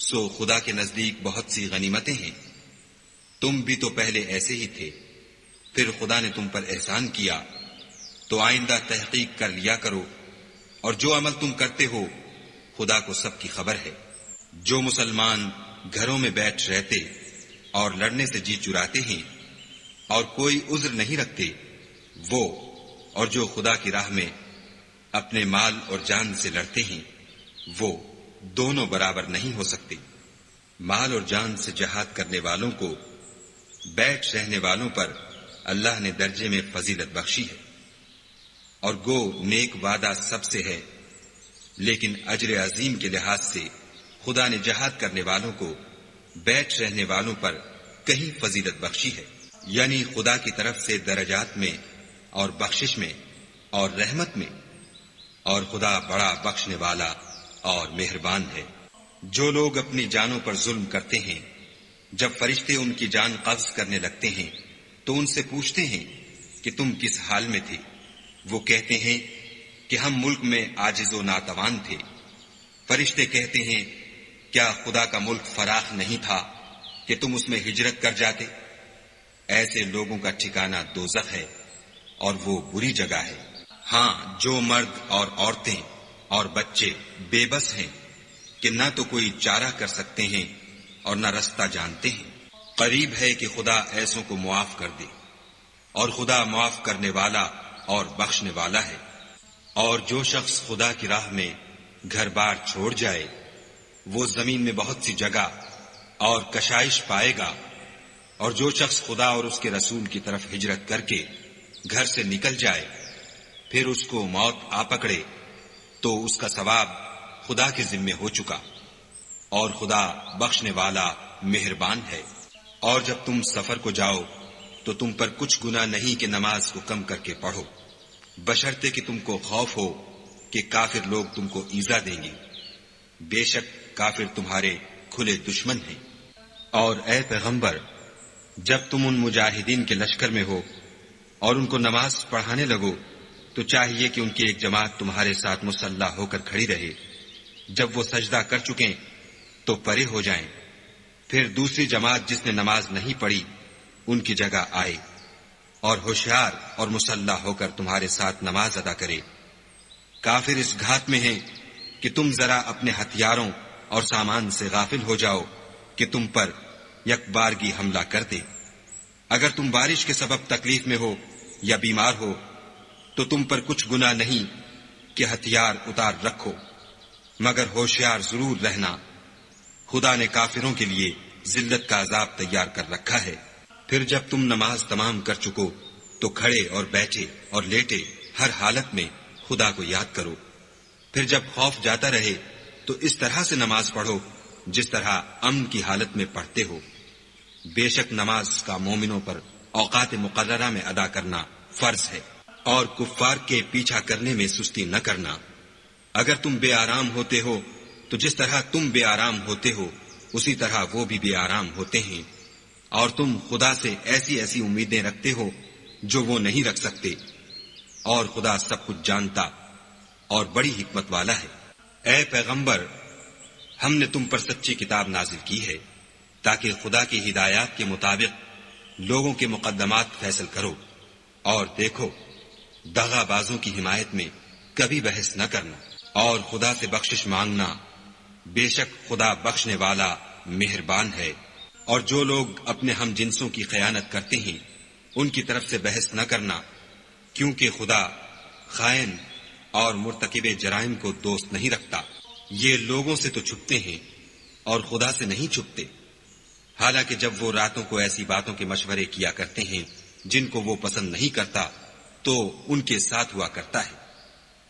سو خدا کے نزدیک بہت سی غنیمتیں ہیں، تم بھی تو پہلے ایسے ہی تھے، پھر خدا نے تم پر احسان کیا، تو آئندہ تحقیق کر لیا کرو، اور جو عمل تم کرتے ہو خدا کو سب کی خبر ہے۔ جو مسلمان گھروں میں بیٹھ رہتے اور لڑنے سے جی چراتے ہیں اور کوئی عذر نہیں رکھتے، وہ اور جو خدا کی راہ میں اپنے مال اور جان سے لڑتے ہیں وہ دونوں برابر نہیں ہو سکتے۔ مال اور جان سے جہاد کرنے والوں کو بیٹھ رہنے والوں پر اللہ نے درجے میں فضیلت بخشی ہے، اور گو نیک وعدہ سب سے ہے، لیکن اجر عظیم کے لحاظ سے خدا نے جہاد کرنے والوں کو بیٹھ رہنے والوں پر کہیں فضیلت بخشی ہے، یعنی خدا کی طرف سے درجات میں اور بخشش میں اور رحمت میں، اور خدا بڑا بخشنے والا اور مہربان ہے۔ جو لوگ اپنی جانوں پر ظلم کرتے ہیں، جب فرشتے ان کی جان قبض کرنے لگتے ہیں تو ان سے پوچھتے ہیں کہ تم کس حال میں تھے؟ وہ کہتے ہیں کہ ہم ملک میں عاجز و ناتوان تھے۔ فرشتے کہتے ہیں کیا خدا کا ملک فراخ نہیں تھا کہ تم اس میں ہجرت کر جاتے؟ ایسے لوگوں کا ٹھکانہ دوزخ ہے، اور وہ بری جگہ ہے۔ ہاں، جو مرد اور عورتیں اور بچے بے بس ہیں کہ نہ تو کوئی چارہ کر سکتے ہیں اور نہ رستہ جانتے ہیں، قریب ہے کہ خدا ایسوں کو معاف کر دے، اور خدا معاف کرنے والا اور بخشنے والا ہے۔ اور جو شخص خدا کی راہ میں گھر بار چھوڑ جائے وہ زمین میں بہت سی جگہ اور کشائش پائے گا، اور جو شخص خدا اور اس کے رسول کی طرف ہجرت کر کے گھر سے نکل جائے پھر اس کو موت آ پکڑے تو اس کا ثواب خدا کے ذمے ہو چکا، اور خدا بخشنے والا مہربان ہے۔ اور جب تم سفر کو جاؤ تو تم پر کچھ گناہ نہیں کہ نماز کو کم کر کے پڑھو، بشرطے کہ تم کو خوف ہو کہ کافر لوگ تم کو ایذا دیں گے، بے شک کافر تمہارے کھلے دشمن ہیں۔ اور اے پیغمبر، جب تم ان مجاہدین کے لشکر میں ہو اور ان کو نماز پڑھانے لگو تو چاہیے کہ ان کی ایک جماعت تمہارے ساتھ مسلح ہو کر کھڑی رہے، جب وہ سجدہ کر چکیں تو پرے ہو جائیں، پھر دوسری جماعت جس نے نماز نہیں پڑھی ان کی جگہ آئے، اور ہوشیار اور مسلح ہو کر تمہارے ساتھ نماز ادا کرے۔ کافر اس گھات میں ہیں کہ تم ذرا اپنے ہتھیاروں اور سامان سے غافل ہو جاؤ کہ تم پر یک بارگی حملہ کر دے۔ اگر تم بارش کے سبب تکلیف میں ہو یا بیمار ہو تو تم پر کچھ گناہ نہیں کہ ہتھیار اتار رکھو، مگر ہوشیار ضرور رہنا، خدا نے کافروں کے لیے ذلت کا عذاب تیار کر رکھا ہے۔ پھر جب تم نماز تمام کر چکو تو کھڑے اور بیٹھے اور لیٹے ہر حالت میں خدا کو یاد کرو، پھر جب خوف جاتا رہے تو اس طرح سے نماز پڑھو جس طرح امن کی حالت میں پڑھتے ہو۔ بے شک نماز کا مومنوں پر اوقات مقررہ میں ادا کرنا فرض ہے، اور کفار کے پیچھا کرنے میں سستی نہ کرنا۔ اگر تم بے آرام ہوتے ہو تو جس طرح تم بے آرام ہوتے ہو اسی طرح وہ بھی بے آرام ہوتے ہیں، اور تم خدا سے ایسی ایسی امیدیں رکھتے ہو جو وہ نہیں رکھ سکتے، اور خدا سب کچھ جانتا اور بڑی حکمت والا ہے۔ اے پیغمبر، ہم نے تم پر سچی کتاب نازل کی ہے تاکہ خدا کی ہدایات کے مطابق لوگوں کے مقدمات فیصل کرو، اور دیکھو، دغا بازوں کی حمایت میں کبھی بحث نہ کرنا، اور خدا سے بخشش مانگنا، بے شک خدا بخشنے والا مہربان ہے۔ اور جو لوگ اپنے ہم جنسوں کی خیانت کرتے ہیں ان کی طرف سے بحث نہ کرنا، کیونکہ خدا خائن اور مرتکب جرائم کو دوست نہیں رکھتا۔ یہ لوگوں سے تو چھپتے ہیں اور خدا سے نہیں چھپتے، حالانکہ جب وہ راتوں کو ایسی باتوں کے مشورے کیا کرتے ہیں جن کو وہ پسند نہیں کرتا تو ان کے ساتھ ہوا کرتا ہے،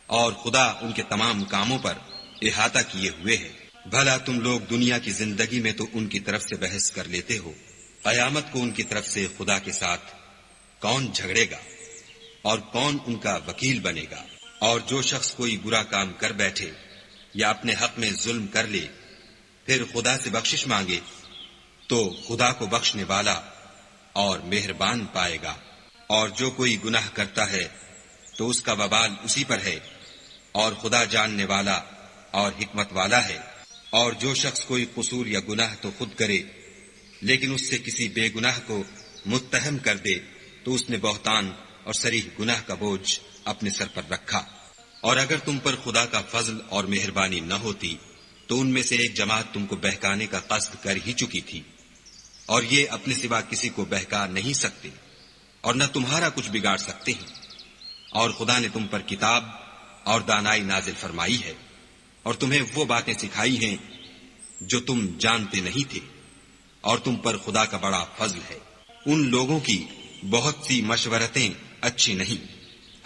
اور خدا ان کے تمام کاموں پر احاطہ کیے ہوئے ہے۔ بھلا تم لوگ دنیا کی زندگی میں تو ان کی طرف سے بحث کر لیتے ہو، قیامت کو ان کی طرف سے خدا کے ساتھ کون جھگڑے گا اور کون ان کا وکیل بنے گا؟ اور جو شخص کوئی برا کام کر بیٹھے یا اپنے حق میں ظلم کر لے پھر خدا سے بخشش مانگے تو خدا کو بخشنے والا اور مہربان پائے گا۔ اور جو کوئی گناہ کرتا ہے تو اس کا وبال اسی پر ہے، اور خدا جاننے والا اور حکمت والا ہے۔ اور جو شخص کوئی قصور یا گناہ تو خود کرے لیکن اس سے کسی بے گناہ کو متہم کر دے تو اس نے بہتان اور صریح گناہ کا بوجھ اپنے سر پر رکھا۔ اور اگر تم پر خدا کا فضل اور مہربانی نہ ہوتی تو ان میں سے ایک جماعت تم کو بہکانے کا قصد کر ہی چکی تھی، اور یہ اپنے سوا کسی کو بہکا نہیں سکتے اور نہ تمہارا کچھ بگاڑ سکتے ہیں۔ اور خدا نے تم پر کتاب اور دانائی نازل فرمائی ہے اور تمہیں وہ باتیں سکھائی ہیں جو تم جانتے نہیں تھے، اور تم پر خدا کا بڑا فضل ہے۔ ان لوگوں کی بہت سی مشورتیں اچھی نہیں،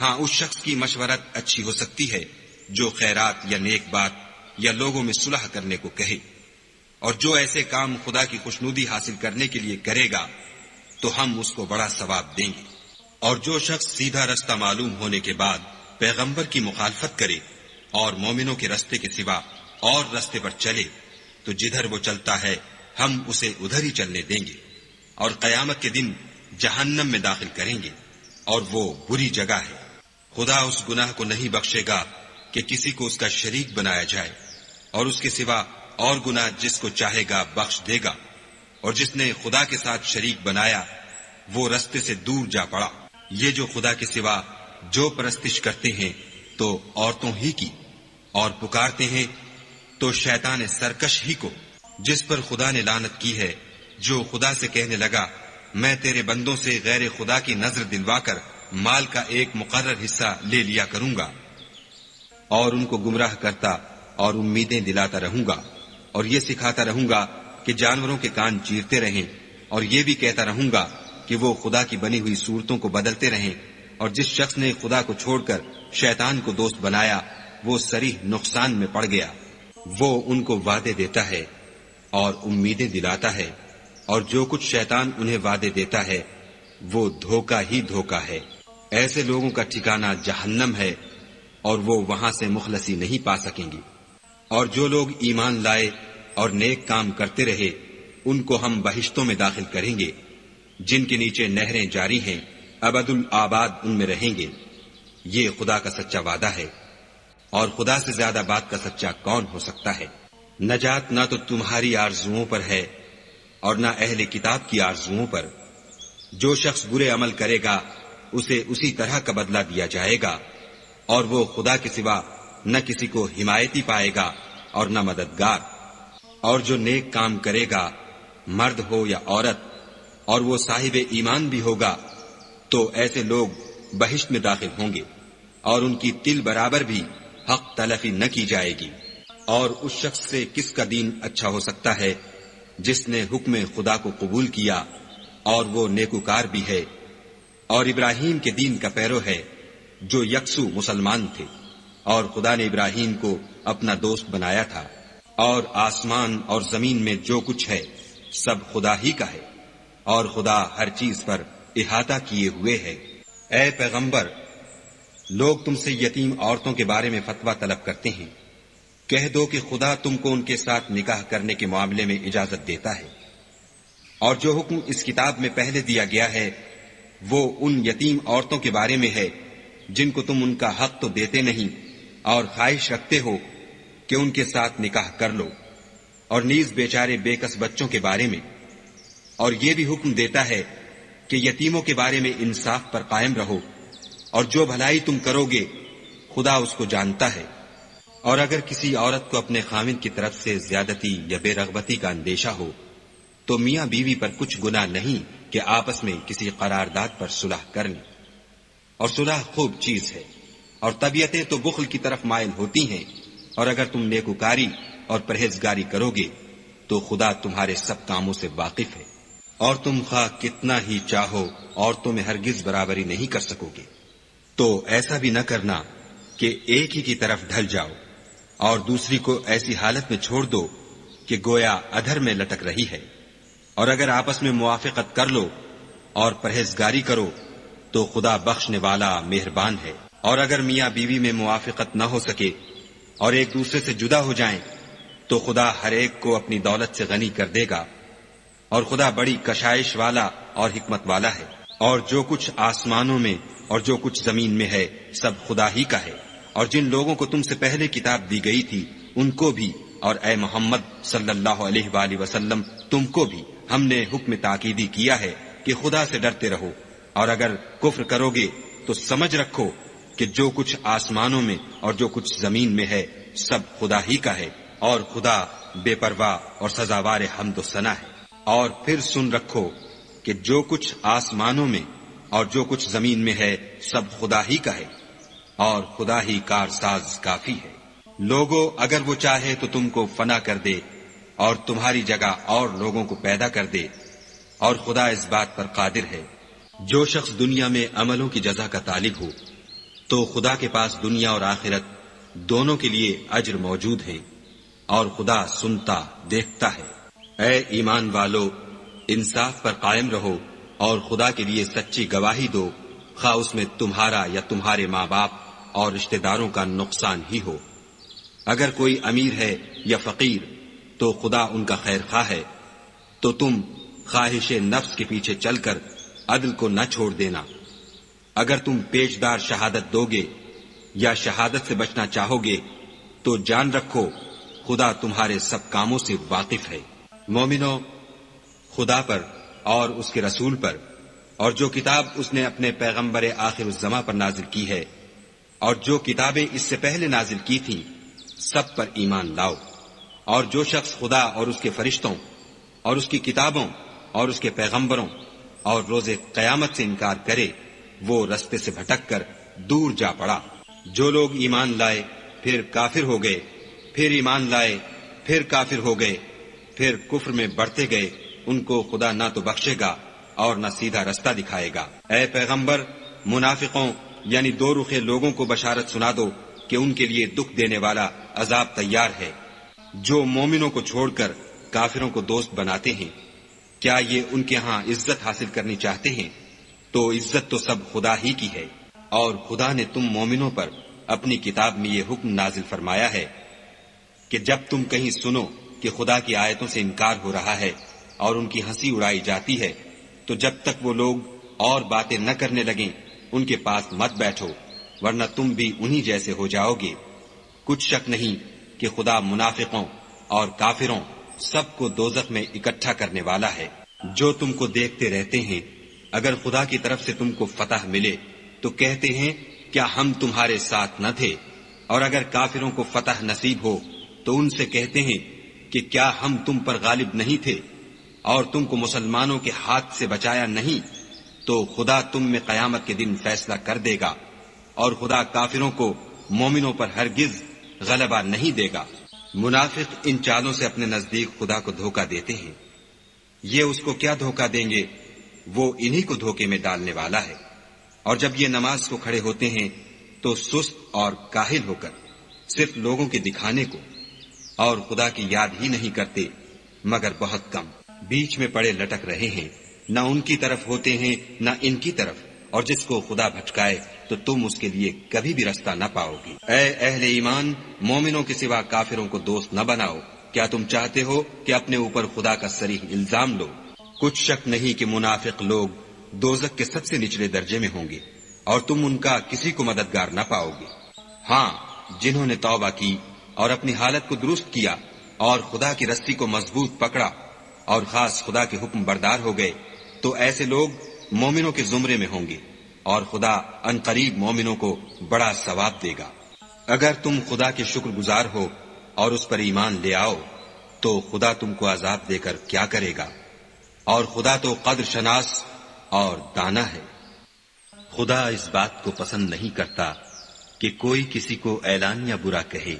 ہاں اس شخص کی مشورت اچھی ہو سکتی ہے جو خیرات یا نیک بات یا لوگوں میں صلح کرنے کو کہے، اور جو ایسے کام خدا کی خوشنودی حاصل کرنے کے لیے کرے گا تو ہم اس کو بڑا ثواب دیں گے۔ اور جو شخص سیدھا رستہ معلوم ہونے کے بعد پیغمبر کی مخالفت کرے اور مومنوں کے رستے کے سوا اور رستے پر چلے تو جدھر وہ چلتا ہے ہم اسے ادھر ہی چلنے دیں گے، اور قیامت کے دن جہنم میں داخل کریں گے، اور وہ بری جگہ ہے۔ خدا اس گناہ کو نہیں بخشے گا کہ کسی کو اس کا شریک بنایا جائے، اور اس کے سوا اور گناہ جس کو چاہے گا بخش دے گا، اور جس نے خدا کے ساتھ شریک بنایا وہ رستے سے دور جا پڑا۔ یہ جو خدا کے سوا جو پرستش کرتے ہیں تو عورتوں ہی کی، اور پکارتے ہیں تو شیطان سرکش ہی کو، جس پر خدا نے لعنت کی ہے، جو خدا سے کہنے لگا میں تیرے بندوں سے غیر خدا کی نظر دلوا کر مال کا ایک مقرر حصہ لے لیا کروں گا، اور ان کو گمراہ کرتا اور امیدیں دلاتا رہوں گا، اور یہ سکھاتا رہوں گا کہ جانوروں کے کان چیرتے رہیں، اور یہ بھی کہتا رہوں گا کہ وہ خدا کی بنی ہوئی صورتوں کو بدلتے رہیں، اور جس شخص نے خدا کو چھوڑ کر شیطان کو دوست بنایا وہ صریح نقصان میں پڑ گیا۔ وہ ان کو وعدے دیتا ہے اور امیدیں دلاتا ہے، اور جو کچھ شیطان انہیں وعدے دیتا ہے وہ دھوکہ ہی دھوکہ ہے۔ ایسے لوگوں کا ٹھکانہ جہنم ہے، اور وہ وہاں سے مخلصی نہیں پا سکیں گے۔ اور جو لوگ ایمان لائے اور نیک کام کرتے رہے ان کو ہم بہشتوں میں داخل کریں گے جن کے نیچے نہریں جاری ہیں، ابد الآباد ان میں رہیں گے۔ یہ خدا کا سچا وعدہ ہے، اور خدا سے زیادہ بات کا سچا کون ہو سکتا ہے؟ نجات نہ تو تمہاری آرزوؤں پر ہے اور نہ اہل کتاب کی آرزوؤں پر۔ جو شخص برے عمل کرے گا اسے اسی طرح کا بدلہ دیا جائے گا، اور وہ خدا کے سوا نہ کسی کو حمایتی پائے گا اور نہ مددگار۔ اور جو نیک کام کرے گا مرد ہو یا عورت اور وہ صاحب ایمان بھی ہوگا تو ایسے لوگ بہشت میں داخل ہوں گے، اور ان کی تل برابر بھی حق تلفی نہ کی جائے گی۔ اور اس شخص سے کس کا دین اچھا ہو سکتا ہے جس نے حکم خدا کو قبول کیا اور وہ نیکوکار بھی ہے، اور ابراہیم کے دین کا پیرو ہے جو یکسو مسلمان تھے، اور خدا نے ابراہیم کو اپنا دوست بنایا تھا۔ اور آسمان اور زمین میں جو کچھ ہے سب خدا ہی کا ہے، اور خدا ہر چیز پر احاطہ کیے ہوئے ہے۔ اے پیغمبر، لوگ تم سے یتیم عورتوں کے بارے میں فتویٰ طلب کرتے ہیں، کہہ دو کہ خدا تم کو ان کے ساتھ نکاح کرنے کے معاملے میں اجازت دیتا ہے، اور جو حکم اس کتاب میں پہلے دیا گیا ہے وہ ان یتیم عورتوں کے بارے میں ہے جن کو تم ان کا حق تو دیتے نہیں اور خواہش رکھتے ہو کہ ان کے ساتھ نکاح کر لو، اور نیز بیچارے بے کس بچوں کے بارے میں۔ اور یہ بھی حکم دیتا ہے کہ یتیموں کے بارے میں انصاف پر قائم رہو، اور جو بھلائی تم کرو گے خدا اس کو جانتا ہے۔ اور اگر کسی عورت کو اپنے خاوند کی طرف سے زیادتی یا بے رغبتی کا اندیشہ ہو تو میاں بیوی پر کچھ گناہ نہیں کہ آپس میں کسی قرارداد پر صلح کر لیں، اور صلح خوب چیز ہے، اور طبیعتیں تو بخل کی طرف مائل ہوتی ہیں، اور اگر تم نیکوکاری اور پرہیزگاری کرو گے تو خدا تمہارے سب کاموں سے واقف ہے، اور تم خواہ کتنا ہی چاہو عورتوں میں ہرگز برابری نہیں کر سکو گے۔ تو ایسا بھی نہ کرنا کہ ایک ہی کی طرف ڈھل جاؤ اور دوسری کو ایسی حالت میں چھوڑ دو کہ گویا ادھر میں لٹک رہی ہے، اور اگر آپس میں موافقت کر لو اور پرہیزگاری کرو تو خدا بخشنے والا مہربان ہے۔ اور اگر میاں بیوی میں موافقت نہ ہو سکے اور ایک دوسرے سے جدا ہو جائیں تو خدا ہر ایک کو اپنی دولت سے غنی کر دے گا، اور خدا بڑی کشائش والا اور حکمت والا ہے۔ اور جو کچھ آسمانوں میں اور جو کچھ زمین میں ہے سب خدا ہی کا ہے، اور جن لوگوں کو تم سے پہلے کتاب دی گئی تھی ان کو بھی، اور اے محمد صلی اللہ علیہ وآلہ وسلم تم کو بھی ہم نے حکم تاکیدی کیا ہے کہ خدا سے ڈرتے رہو، اور اگر کفر کرو گے تو سمجھ رکھو کہ جو کچھ آسمانوں میں اور جو کچھ زمین میں ہے سب خدا ہی کا ہے، اور خدا بے پرواہ اور سزاوار حمد و ثنا ہے۔ اور پھر سن رکھو کہ جو کچھ آسمانوں میں اور جو کچھ زمین میں ہے سب خدا ہی کا ہے، اور خدا ہی کارساز کافی ہے۔ لوگو اگر وہ چاہے تو تم کو فنا کر دے اور تمہاری جگہ اور لوگوں کو پیدا کر دے، اور خدا اس بات پر قادر ہے۔ جو شخص دنیا میں عملوں کی جزا کا طالب ہو تو خدا کے پاس دنیا اور آخرت دونوں کے لیے اجر موجود ہے، اور خدا سنتا دیکھتا ہے۔ اے ایمان والو، انصاف پر قائم رہو اور خدا کے لیے سچی گواہی دو، خواہ اس میں تمہارا یا تمہارے ماں باپ اور رشتہ داروں کا نقصان ہی ہو۔ اگر کوئی امیر ہے یا فقیر تو خدا ان کا خیر خواہ ہے، تو تم خواہش نفس کے پیچھے چل کر عدل کو نہ چھوڑ دینا۔ اگر تم پیشدار شہادت دو گے یا شہادت سے بچنا چاہو گے تو جان رکھو خدا تمہارے سب کاموں سے واقف ہے۔ مومنو، خدا پر اور اس کے رسول پر اور جو کتاب اس نے اپنے پیغمبر آخر الزماں پر نازل کی ہے اور جو کتابیں اس سے پہلے نازل کی تھیں سب پر ایمان لاؤ۔ اور جو شخص خدا اور اس کے فرشتوں اور اس کی کتابوں اور اس کے پیغمبروں اور روز قیامت سے انکار کرے وہ رستے سے بھٹک کر دور جا پڑا۔ جو لوگ ایمان لائے پھر کافر ہو گئے، پھر ایمان لائے پھر کافر ہو گئے، پھر کفر میں بڑھتے گئے، ان کو خدا نہ تو بخشے گا اور نہ سیدھا رستہ دکھائے گا۔ اے پیغمبر، منافقوں یعنی دو رخے لوگوں کو بشارت سنا دو کہ ان کے لیے دکھ دینے والا عذاب تیار ہے۔ جو مومنوں کو چھوڑ کر کافروں کو دوست بناتے ہیں، کیا یہ ان کے ہاں عزت حاصل کرنی چاہتے ہیں؟ تو عزت تو سب خدا ہی کی ہے۔ اور خدا نے تم مومنوں پر اپنی کتاب میں یہ حکم نازل فرمایا ہے کہ جب تم کہیں سنو کہ خدا کی آیتوں سے انکار ہو رہا ہے اور ان کی ہنسی اڑائی جاتی ہے تو جب تک وہ لوگ اور باتیں نہ کرنے لگیں ان کے پاس مت بیٹھو، ورنہ تم بھی انہی جیسے ہو جاؤ گے۔ کچھ شک نہیں کہ خدا منافقوں اور کافروں سب کو دوزخ میں اکٹھا کرنے والا ہے۔ جو تم کو دیکھتے رہتے ہیں، اگر خدا کی طرف سے تم کو فتح ملے تو کہتے ہیں کیا ہم تمہارے ساتھ نہ تھے، اور اگر کافروں کو فتح نصیب ہو تو ان سے کہتے ہیں کہ کیا ہم تم پر غالب نہیں تھے اور تم کو مسلمانوں کے ہاتھ سے بچایا نہیں؟ تو خدا تم میں قیامت کے دن فیصلہ کر دے گا، اور خدا کافروں کو مومنوں پر ہرگز غلبہ نہیں دے گا۔ منافق ان چالوں سے اپنے نزدیک خدا کو دھوکہ دیتے ہیں، یہ اس کو کیا دھوکہ دیں گے، وہ انہی کو دھوکے میں ڈالنے والا ہے۔ اور جب یہ نماز کو کھڑے ہوتے ہیں تو سست اور کاہل ہو کر صرف لوگوں کے دکھانے کو اور خدا کی یاد ہی نہیں کرتے مگر بہت کم، بیچ میں پڑے لٹک رہے ہیں، نہ ان کی طرف ہوتے ہیں نہ ان کی طرف، اور جس کو خدا بھٹکائے تو تم اس کے لیے کبھی بھی رستہ نہ پاؤ گی۔ اے اہل ایمان، مومنوں کے سوا کافروں کو دوست نہ بناؤ۔ کیا تم چاہتے ہو کہ اپنے اوپر خدا کا صریح الزام لو؟ کچھ شک نہیں کہ منافق لوگ دوزخ کے سب سے نچلے درجے میں ہوں گے اور تم ان کا کسی کو مددگار نہ پاؤ گے۔ ہاں، جنہوں نے توبہ کی اور اپنی حالت کو درست کیا اور خدا کی رسی کو مضبوط پکڑا اور خاص خدا کے حکم بردار ہو گئے، تو ایسے لوگ مومنوں کے زمرے میں ہوں گے اور خدا عنقریب مومنوں کو بڑا ثواب دے گا۔ اگر تم خدا کے شکر گزار ہو اور اس پر ایمان لے آؤ تو خدا تم کو عذاب دے کر کیا کرے گا، اور خدا تو قدر شناس اور دانا ہے۔ خدا اس بات کو پسند نہیں کرتا کہ کوئی کسی کو اعلانیہ برا کہے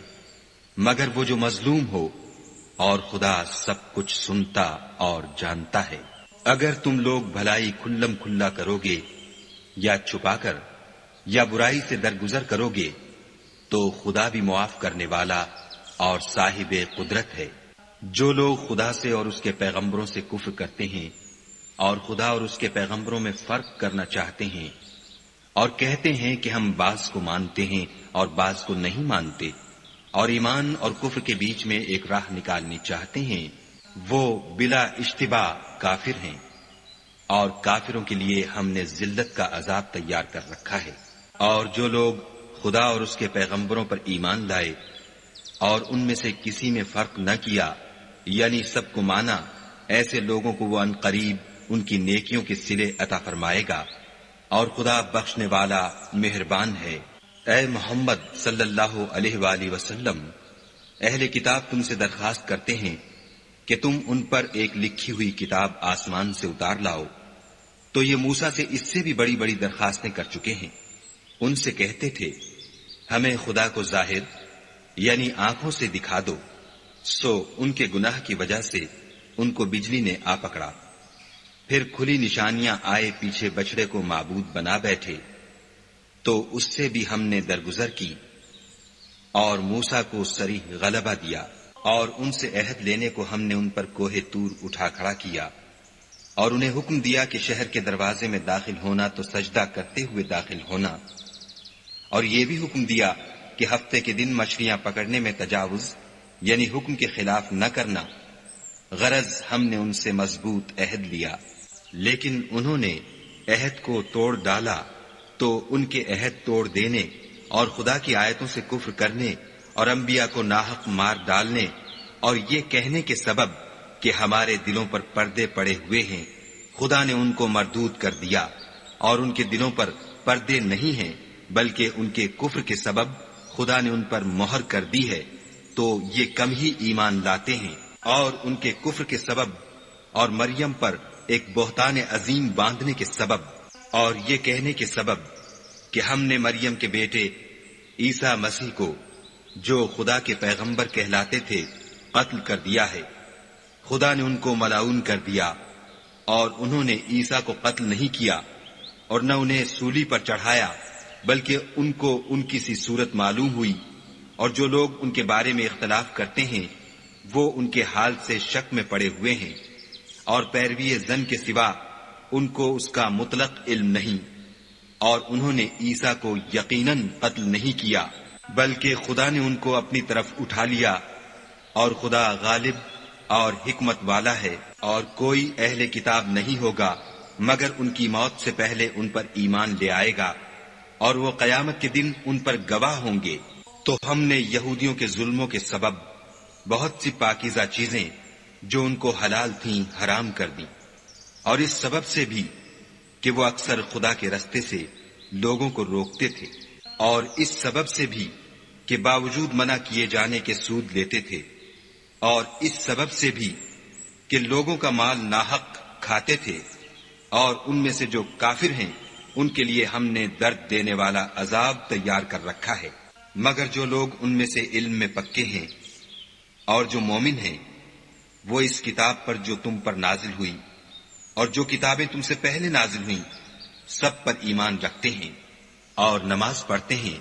مگر وہ جو مظلوم ہو، اور خدا سب کچھ سنتا اور جانتا ہے۔ اگر تم لوگ بھلائی کھلم کھلا کرو گے یا چھپا کر یا برائی سے درگزر کرو گے تو خدا بھی معاف کرنے والا اور صاحب قدرت ہے۔ جو لوگ خدا سے اور اس کے پیغمبروں سے کفر کرتے ہیں اور خدا اور اس کے پیغمبروں میں فرق کرنا چاہتے ہیں اور کہتے ہیں کہ ہم بعض کو مانتے ہیں اور بعض کو نہیں مانتے، اور ایمان اور کفر کے بیچ میں ایک راہ نکالنی چاہتے ہیں، وہ بلا اشتباہ کافر ہیں، اور کافروں کے لیے ہم نے ذلت کا عذاب تیار کر رکھا ہے۔ اور جو لوگ خدا اور اس کے پیغمبروں پر ایمان لائے اور ان میں سے کسی میں فرق نہ کیا، یعنی سب کو مانا، ایسے لوگوں کو وہ عنقریب ان کی نیکیوں کے صلے عطا فرمائے گا، اور خدا بخشنے والا مہربان ہے۔ اے محمد صلی اللہ علیہ وآلہ وسلم، اہل کتاب تم سے درخواست کرتے ہیں کہ تم ان پر ایک لکھی ہوئی کتاب آسمان سے اتار لاؤ، تو یہ موسیٰ سے اس سے بھی بڑی بڑی درخواستیں کر چکے ہیں۔ ان سے کہتے تھے ہمیں خدا کو ظاہر یعنی آنکھوں سے دکھا دو، سو ان کے گناہ کی وجہ سے ان کو بجلی نے آ پکڑا، پھر کھلی نشانیاں آئے پیچھے بچڑے کو معبود بنا بیٹھے، تو اس سے بھی ہم نے درگزر کی اور موسیٰ کو صریح غلبہ دیا، اور ان سے عہد لینے کو ہم نے ان پر کوہ طور اٹھا کھڑا کیا، اور انہیں حکم دیا کہ شہر کے دروازے میں داخل ہونا تو سجدہ کرتے ہوئے داخل ہونا، اور یہ بھی حکم دیا کہ ہفتے کے دن مچھلیاں پکڑنے میں تجاوز یعنی حکم کے خلاف نہ کرنا، غرض ہم نے ان سے مضبوط عہد لیا، لیکن انہوں نے عہد کو توڑ ڈالا، تو ان کے عہد توڑ دینے اور خدا کی آیتوں سے کفر کرنے اور انبیاء کو ناحق مار ڈالنے اور یہ کہنے کے سبب کہ ہمارے دلوں پر پردے پڑے ہوئے ہیں، خدا نے ان کو مردود کر دیا، اور ان کے دلوں پر پردے نہیں ہیں بلکہ ان کے کفر کے سبب خدا نے ان پر مہر کر دی ہے، تو یہ کم ہی ایمان لاتے ہیں۔ اور ان کے کفر کے سبب اور مریم پر ایک بہتان عظیم باندھنے کے سبب اور یہ کہنے کے سبب کہ ہم نے مریم کے بیٹے عیسیٰ مسیح کو جو خدا کے پیغمبر کہلاتے تھے قتل کر دیا ہے، خدا نے ان کو ملعون کر دیا، اور انہوں نے عیسیٰ کو قتل نہیں کیا اور نہ انہیں سولی پر چڑھایا، بلکہ ان کو ان کی سی صورت معلوم ہوئی، اور جو لوگ ان کے بارے میں اختلاف کرتے ہیں وہ ان کے حال سے شک میں پڑے ہوئے ہیں، اور پیروی زن کے سوا ان کو اس کا مطلق علم نہیں، اور انہوں نے عیسیٰ کو یقیناً قتل نہیں کیا بلکہ خدا نے ان کو اپنی طرف اٹھا لیا، اور خدا غالب اور حکمت والا ہے۔ اور کوئی اہل کتاب نہیں ہوگا مگر ان کی موت سے پہلے ان پر ایمان لے آئے گا، اور وہ قیامت کے دن ان پر گواہ ہوں گے۔ تو ہم نے یہودیوں کے ظلموں کے سبب بہت سی پاکیزہ چیزیں جو ان کو حلال تھیں حرام کر دیں، اور اس سبب سے بھی کہ وہ اکثر خدا کے رستے سے لوگوں کو روکتے تھے، اور اس سبب سے بھی کہ باوجود منع کیے جانے کے سود لیتے تھے، اور اس سبب سے بھی کہ لوگوں کا مال ناحق کھاتے تھے، اور ان میں سے جو کافر ہیں ان کے لیے ہم نے درد دینے والا عذاب تیار کر رکھا ہے۔ مگر جو لوگ ان میں سے علم میں پکے ہیں اور جو مومن ہیں، وہ اس کتاب پر جو تم پر نازل ہوئی اور جو کتابیں تم سے پہلے نازل ہوئیں سب پر ایمان رکھتے ہیں، اور نماز پڑھتے ہیں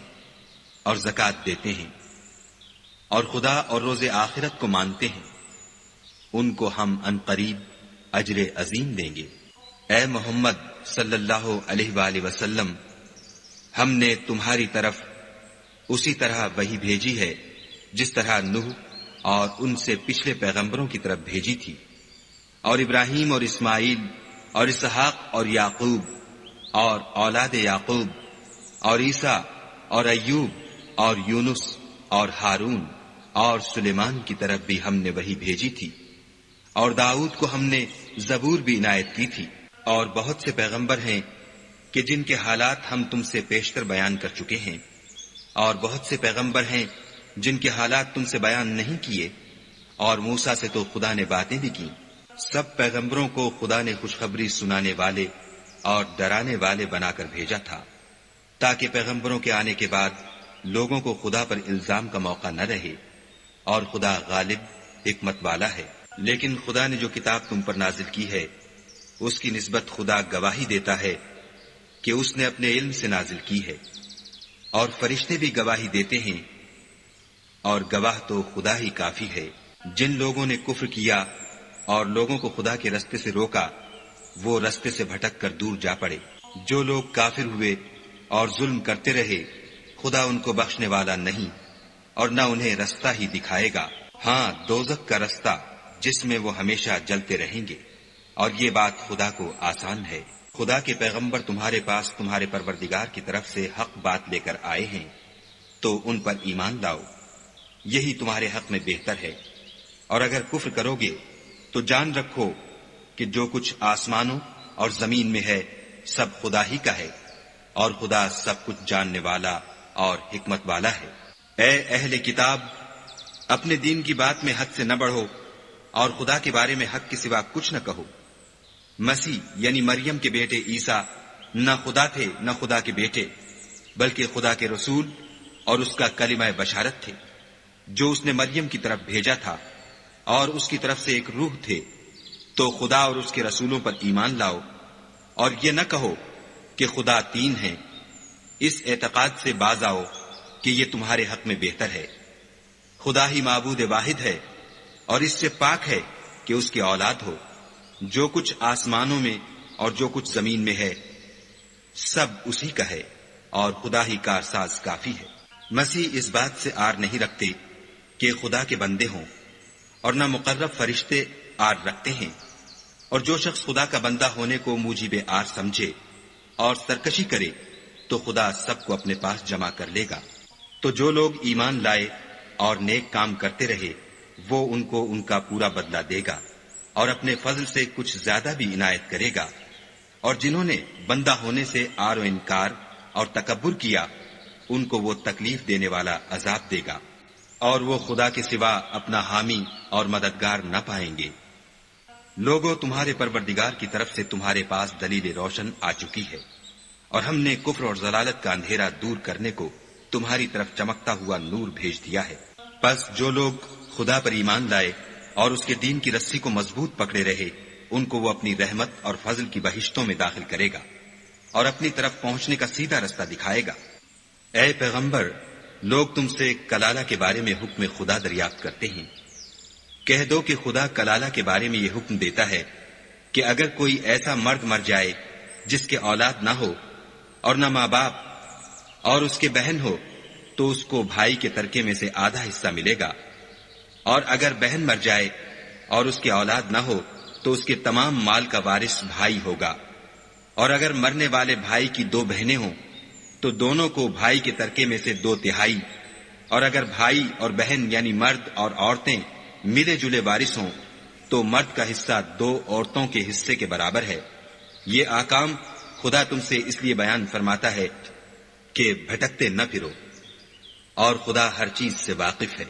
اور زکوٰۃ دیتے ہیں، اور خدا اور روز آخرت کو مانتے ہیں، ان کو ہم عنقریب اجر عظیم دیں گے۔ اے محمد صلی اللہ علیہ وآلہ وسلم، ہم نے تمہاری طرف اسی طرح وحی بھیجی ہے جس طرح نوح اور ان سے پچھلے پیغمبروں کی طرف بھیجی تھی، اور ابراہیم اور اسماعیل اور اسحاق اور یعقوب اور اولاد یعقوب اور عیسیٰ اور ایوب اور یونس اور ہارون اور سلیمان کی طرف بھی ہم نے وحی بھیجی تھی، اور داؤد کو ہم نے زبور بھی عنایت کی تھی، اور بہت سے پیغمبر ہیں کہ جن کے حالات ہم تم سے پیشتر بیان کر چکے ہیں، اور بہت سے پیغمبر ہیں جن کے حالات تم سے بیان نہیں کیے، اور موسیٰ سے تو خدا نے باتیں بھی کی۔ سب پیغمبروں کو خدا نے خوشخبری سنانے والے اور ڈرانے والے بنا کر بھیجا تھا، تاکہ پیغمبروں کے آنے کے بعد لوگوں کو خدا پر الزام کا موقع نہ رہے، اور خدا غالب حکمت والا ہے۔ لیکن خدا نے جو کتاب تم پر نازل کی ہے اس کی نسبت خدا گواہی دیتا ہے کہ اس نے اپنے علم سے نازل کی ہے، اور فرشتے بھی گواہی دیتے ہیں، اور گواہ تو خدا ہی کافی ہے۔ جن لوگوں نے کفر کیا اور لوگوں کو خدا کے رستے سے روکا، وہ رستے سے بھٹک کر دور جا پڑے۔ جو لوگ کافر ہوئے اور ظلم کرتے رہے، خدا ان کو بخشنے والا نہیں اور نہ انہیں رستہ ہی دکھائے گا۔ ہاں، دوزخ کا رستہ جس میں وہ ہمیشہ جلتے رہیں گے، اور یہ بات خدا کو آسان ہے۔ خدا کے پیغمبر تمہارے پاس تمہارے پروردگار کی طرف سے حق بات لے کر آئے ہیں، تو ان پر ایمان لاؤ، یہی تمہارے حق میں بہتر ہے۔ اور اگر کفر کرو گے تو جان رکھو کہ جو کچھ آسمانوں اور زمین میں ہے سب خدا ہی کا ہے، اور خدا سب کچھ جاننے والا اور حکمت والا ہے۔ اے اہل کتاب، اپنے دین کی بات میں حد سے نہ بڑھو، اور خدا کے بارے میں حق کے سوا کچھ نہ کہو۔ مسیح یعنی مریم کے بیٹے عیسیٰ نہ خدا تھے نہ خدا کے بیٹے، بلکہ خدا کے رسول اور اس کا کلمہ بشارت تھے، جو اس نے مریم کی طرف بھیجا تھا، اور اس کی طرف سے ایک روح تھے۔ تو خدا اور اس کے رسولوں پر ایمان لاؤ، اور یہ نہ کہو کہ خدا تین ہیں۔ اس اعتقاد سے باز آؤ کہ یہ تمہارے حق میں بہتر ہے۔ خدا ہی معبود واحد ہے، اور اس سے پاک ہے کہ اس کی اولاد ہو۔ جو کچھ آسمانوں میں اور جو کچھ زمین میں ہے سب اسی کا ہے، اور خدا ہی کارساز کافی ہے۔ مسیح اس بات سے آر نہیں رکھتے کہ خدا کے بندے ہوں، اور نہ مقرب فرشتے آر رکھتے ہیں، اور جو شخص خدا کا بندہ ہونے کو موجب آر سمجھے اور سرکشی کرے تو خدا سب کو اپنے پاس جمع کر لے گا۔ تو جو لوگ ایمان لائے اور نیک کام کرتے رہے، وہ ان کو ان کا پورا بدلہ دے گا، اور اپنے فضل سے کچھ زیادہ بھی عنایت کرے گا۔ اور جنہوں نے بندہ ہونے سے آر و انکار اور تکبر کیا، ان کو وہ تکلیف دینے والا عذاب دے گا، اور وہ خدا کے سوا اپنا حامی اور مددگار نہ پائیں گے۔ لوگوں، تمہارے پروردگار کی طرف سے تمہارے پاس دلیل روشن آ چکی ہے، اور ہم نے کفر اور ضلالت کا اندھیرا دور کرنے کو تمہاری طرف چمکتا ہوا نور بھیج دیا ہے۔ پس جو لوگ خدا پر ایمان لائے اور اس کے دین کی رسی کو مضبوط پکڑے رہے، ان کو وہ اپنی رحمت اور فضل کی بہشتوں میں داخل کرے گا، اور اپنی طرف پہنچنے کا سیدھا رستہ دکھائے گا۔ اے پیغمبر، لوگ تم سے کلالہ کے بارے میں حکم خدا دریافت کرتے ہیں۔ کہہ دو کہ خدا کلالہ کے بارے میں یہ حکم دیتا ہے کہ اگر کوئی ایسا مرد مر جائے جس کے اولاد نہ ہو اور نہ ماں باپ، اور اس کے بہن ہو، تو اس کو بھائی کے ترکے میں سے آدھا حصہ ملے گا، اور اگر بہن مر جائے اور اس کے اولاد نہ ہو تو اس کے تمام مال کا وارث بھائی ہوگا، اور اگر مرنے والے بھائی کی دو بہنیں ہوں تو دونوں کو بھائی کے ترکے میں سے 2/3، اور اگر بھائی اور بہن یعنی مرد اور عورتیں ملے جلے وارث ہوں تو مرد کا حصہ 2 عورتوں کے حصے کے برابر ہے۔ یہ احکام خدا تم سے اس لیے بیان فرماتا ہے کہ بھٹکتے نہ پھرو، اور خدا ہر چیز سے واقف ہے۔